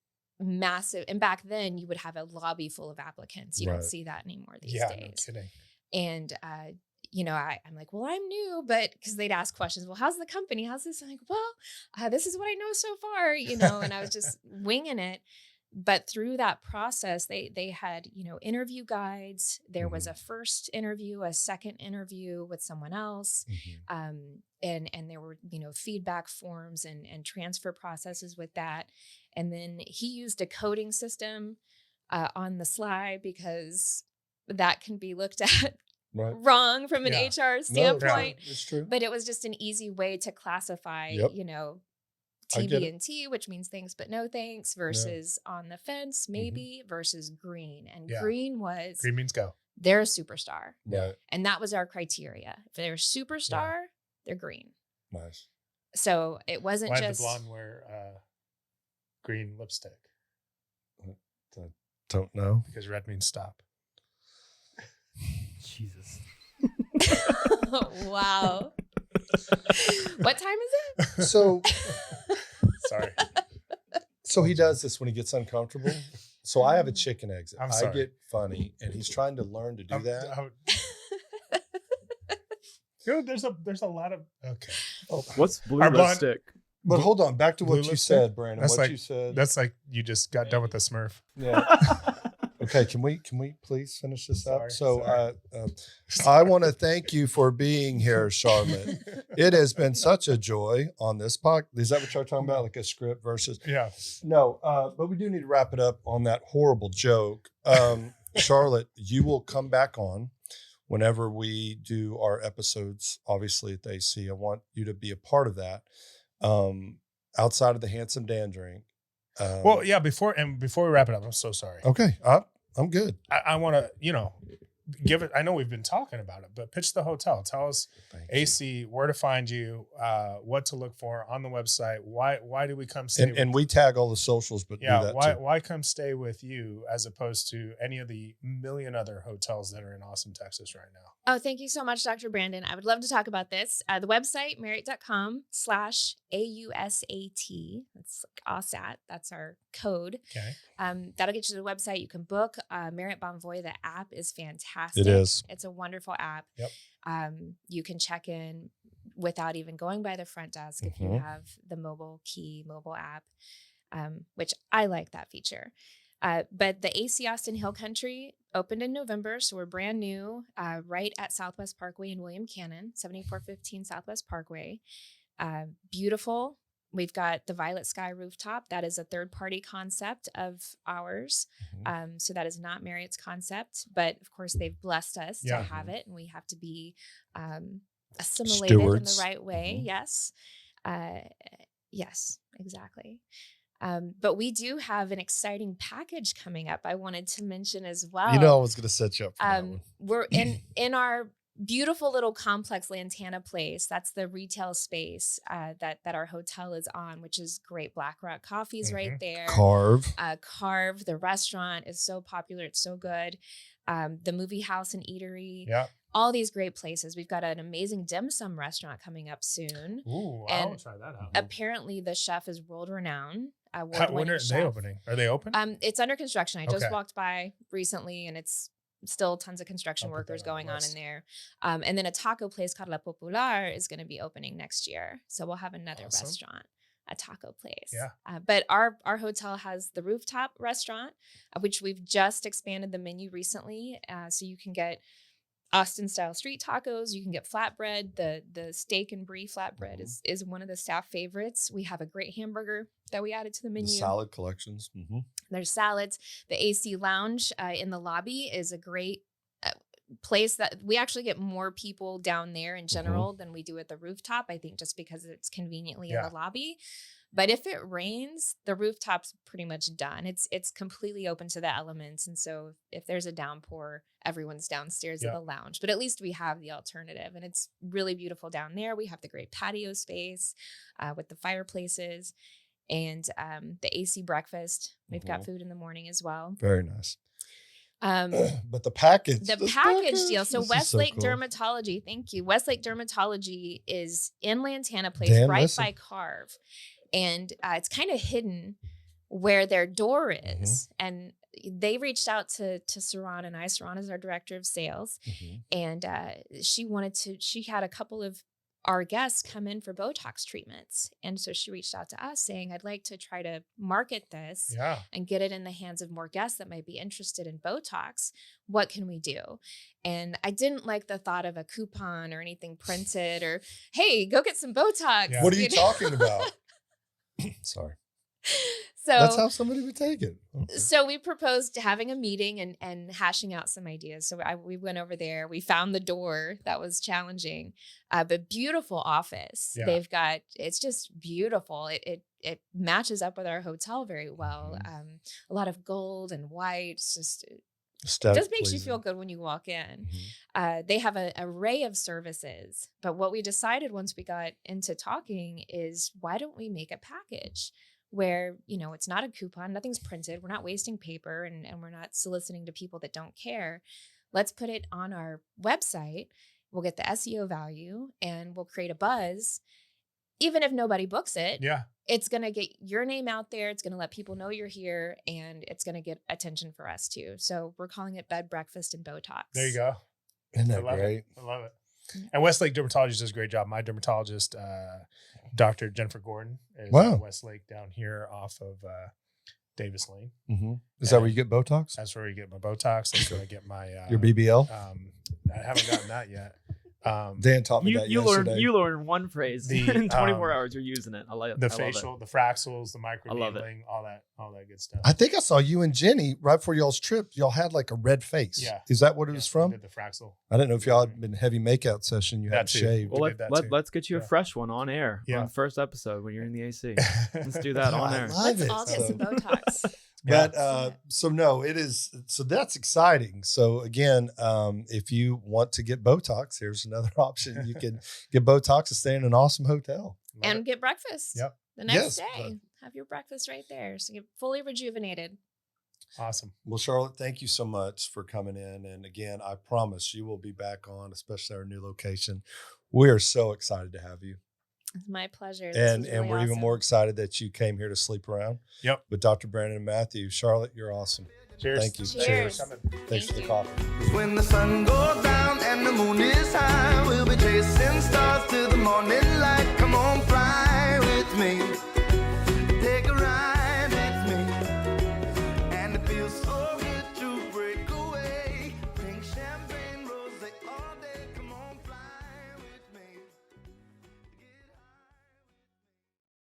Speaker 3: massive, and back then you would have a lobby full of applicants. You don't see that anymore these days.
Speaker 5: No kidding.
Speaker 3: And I'm like, well, I'm new, but because they'd ask questions, well, how's the company? How's this? I'm like, well, this is what I know so far, and I was just winging it. But through that process, they had, interview guides. There was a first interview, a second interview with someone else. And there were, feedback forms and transfer processes with that. And then he used a coding system on the slide, because that can be looked at wrong from an HR standpoint.
Speaker 2: No, it's true.
Speaker 3: But it was just an easy way to classify, TB&T, which means thanks but no thanks, versus on the fence, maybe, versus green. And green
Speaker 5: means go.
Speaker 3: They're a superstar.
Speaker 2: Yeah.
Speaker 3: And that was our criteria. If they're a superstar, they're green.
Speaker 2: Nice.
Speaker 3: So it wasn't
Speaker 5: Why
Speaker 3: just...
Speaker 5: did the blonde wear green lipstick?
Speaker 2: I don't know.
Speaker 5: Because red means stop.
Speaker 4: Jesus.
Speaker 3: Wow. What time is it?
Speaker 2: So,
Speaker 5: sorry.
Speaker 2: So he does this when he gets uncomfortable. So I have a chicken exit.
Speaker 5: I'm
Speaker 2: I
Speaker 5: sorry.
Speaker 2: get funny, and he's trying to learn to do that.
Speaker 5: Dude, there's a lot of okay.
Speaker 2: Oh,
Speaker 4: What's blue
Speaker 5: Our blonde-
Speaker 4: lipstick?
Speaker 2: but hold on, back to
Speaker 5: Blue
Speaker 2: what you
Speaker 5: lipstick?
Speaker 2: said, Brandon.
Speaker 5: That's
Speaker 2: What
Speaker 5: like
Speaker 2: you said.
Speaker 5: That's like you just got done with the Smurf.
Speaker 2: Yeah. Okay, can we please finish this up?
Speaker 5: Sorry,
Speaker 2: So I want to thank you for being here, Charlotte. It has been such a joy on this podcast. Is that what you're talking about, like a script versus?
Speaker 5: Yeah.
Speaker 2: No, but we do need to wrap it up on that horrible joke. Charlotte, you will come back on whenever we do our episodes, obviously at the AC. I want you to be a part of that. Outside of the Handsome Dan drink.
Speaker 5: Well, yeah. Before we wrap it up, I'm so sorry.
Speaker 2: Okay, I'm good.
Speaker 5: I want to, give it. I know we've been talking about it, but pitch the hotel. Tell us,
Speaker 2: Thank you.
Speaker 5: AC, where to find you, what to look for on the website. Why do we come stay?
Speaker 2: And we tag all the socials, but
Speaker 5: yeah,
Speaker 2: do that
Speaker 5: why
Speaker 2: too.
Speaker 5: why come stay with you as opposed to any of the million other hotels that are in Austin, Texas right now?
Speaker 3: Oh, thank you so much, Dr. Brandon. I would love to talk about this. The website, marriott.com/AUSAT. That's like AUSAT. That's our code.
Speaker 5: Okay.
Speaker 3: That'll get you to the website. You can book Marriott Bonvoy. The app is fantastic.
Speaker 2: It is.
Speaker 3: It's a wonderful app.
Speaker 5: Yep.
Speaker 3: You can check in without even going by the front desk if you have the mobile app, which I like that feature. But the AC Austin Hill Country opened in November, so we're brand new, right at Southwest Parkway in William Cannon, 7415 Southwest Parkway. Beautiful. We've got the Violet Sky rooftop. That is a third-party concept of ours. So that is not Marriott's concept, but of course they've blessed us to have it, and we have to be assimilated
Speaker 2: Stewards.
Speaker 3: in the right way. Yes. Yes, exactly. But we do have an exciting package coming up I wanted to mention as well.
Speaker 2: I was going to set you up for that one.
Speaker 3: We're in our beautiful little complex Lantana Place. That's the retail space that our hotel is on, which is great. Black Rock Coffee's right there.
Speaker 2: Carve.
Speaker 3: Carve, the restaurant is so popular. It's so good. The movie house and eatery.
Speaker 5: Yeah.
Speaker 3: All these great places. We've got an amazing dim sum restaurant coming up soon.
Speaker 5: Ooh,
Speaker 3: And
Speaker 5: I'll try that out.
Speaker 3: Apparently the chef is world renowned.
Speaker 5: When are they opening? Are they open?
Speaker 3: It's under construction. I just
Speaker 5: Okay.
Speaker 3: walked by recently, and it's still tons of construction
Speaker 5: I'll put
Speaker 3: workers
Speaker 5: that on the
Speaker 3: going on in
Speaker 5: list.
Speaker 3: there. And then a taco place called La Popular is going to be opening next year. So we'll have another
Speaker 5: Awesome.
Speaker 3: restaurant, a taco place.
Speaker 5: Yeah.
Speaker 3: But our hotel has the rooftop restaurant, which we've just expanded the menu recently. So you can get Austin style street tacos. You can get flatbread. The steak and brie flatbread is one of the staff favorites. We have a great hamburger that we added to the menu.
Speaker 2: The salad collections.
Speaker 3: There's salads. The AC Lounge in the lobby is a great place that we actually get more people down there in general than we do at the rooftop. I think just because it's conveniently in the lobby. But if it rains, the rooftop's pretty much done. It's completely open to the elements. And so if there's a downpour, everyone's downstairs in the lounge. But at least we have the alternative. And it's really beautiful down there. We have the great patio space with the fireplaces and the AC breakfast. We've got food in the morning as well.
Speaker 2: Very nice. But the package.
Speaker 3: The package deal. So Westlake Dermatology, thank you. Westlake Dermatology is in Lantana Place, right by Carve. And it's kind of hidden where their door is. And they reached out to Saran and I. Saran is our director of sales. And she had a couple of our guests come in for Botox treatments. And so she reached out to us saying, I'd like to try to market this and get it in the hands of more guests that might be interested in Botox. What can we do? And I didn't like the thought of a coupon or anything printed or, hey, go get some Botox.
Speaker 2: What are you talking about? Sorry.
Speaker 3: So
Speaker 2: that's how somebody would take it. Okay.
Speaker 3: So we proposed having a meeting and hashing out some ideas. So we went over there. We found the door that was challenging, but beautiful office.
Speaker 5: Yeah.
Speaker 3: They've got, it's just beautiful. It matches up with our hotel very well. A lot of gold and white. It's just makes you feel good when you walk in. They have an array of services, but what we decided once we got into talking is why don't we make a package where, it's not a coupon, nothing's printed. We're not wasting paper and we're not soliciting to people that don't care. Let's put it on our website. We'll get the SEO value and we'll create a buzz. even if nobody books it,
Speaker 5: Yeah.
Speaker 3: it's going to get your name out there. It's going to let people know you're here, and it's going to get attention for us too. So we're calling it Bed, Breakfast, and Botox.
Speaker 5: There you go.
Speaker 2: Isn't
Speaker 5: I
Speaker 2: that
Speaker 5: love
Speaker 2: great?
Speaker 5: it. I love it. And Westlake Dermatologist does a great job. My dermatologist, Dr. Jennifer Gordon, is
Speaker 2: Wow.
Speaker 5: at Westlake down here off of Davis Lane.
Speaker 2: Mm-hmm. Is that where you get Botox?
Speaker 5: That's where you get my Botox. That's where I get my
Speaker 2: Your BBL?
Speaker 5: I haven't gotten that yet.
Speaker 2: Dan taught me that
Speaker 4: You
Speaker 2: yesterday.
Speaker 4: learned one phrase
Speaker 5: The,
Speaker 4: in 24 hours. You're using it. I like
Speaker 5: The
Speaker 4: I love
Speaker 5: facial,
Speaker 4: it.
Speaker 5: the fraxels, the
Speaker 4: I love it.
Speaker 5: microneedling, all that good stuff.
Speaker 2: I think I saw you and Jenny right before y'all's trip. Y'all had like a red face.
Speaker 5: Yeah.
Speaker 2: Is that what it was
Speaker 5: we
Speaker 2: from?
Speaker 5: did the fraxel.
Speaker 2: I didn't know if y'all had been heavy makeout session. You
Speaker 5: That
Speaker 2: had
Speaker 5: too.
Speaker 2: shaved.
Speaker 4: Well,
Speaker 5: We did that too.
Speaker 4: let's get you a
Speaker 5: Yeah.
Speaker 4: fresh one on air
Speaker 5: Yeah.
Speaker 4: on the first episode when you're in the AC. Let's do that on
Speaker 2: I
Speaker 4: air.
Speaker 2: love
Speaker 3: Let's
Speaker 2: it.
Speaker 3: all get
Speaker 2: So-
Speaker 3: some Botox.
Speaker 2: But
Speaker 3: Yeah.
Speaker 2: so no, it is. So that's exciting. So again, if you want to get Botox, here's another option. You can get Botox and stay in an awesome hotel.
Speaker 5: Love
Speaker 3: And
Speaker 5: it.
Speaker 3: get breakfast
Speaker 5: Yep.
Speaker 3: the next
Speaker 2: Yes,
Speaker 3: day. Have your breakfast right there. So you're fully rejuvenated.
Speaker 5: Awesome.
Speaker 2: Well, Charlotte, thank you so much for coming in. And again, I promise you will be back on, especially our new location. We are so excited to have you.
Speaker 3: It's my pleasure. This
Speaker 2: And
Speaker 3: was really
Speaker 2: we're even
Speaker 3: awesome.
Speaker 2: more excited that you came here to sleep around
Speaker 5: Yep.
Speaker 2: with Dr. Brandon and Matthew. Charlotte, you're awesome.
Speaker 5: Cheers.
Speaker 2: Thank you.
Speaker 3: Cheers.
Speaker 2: Thanks
Speaker 3: Thank
Speaker 2: for the
Speaker 3: you.
Speaker 2: coffee.
Speaker 1: When the sun goes down and the moon is high, we'll be chasing stars till the morning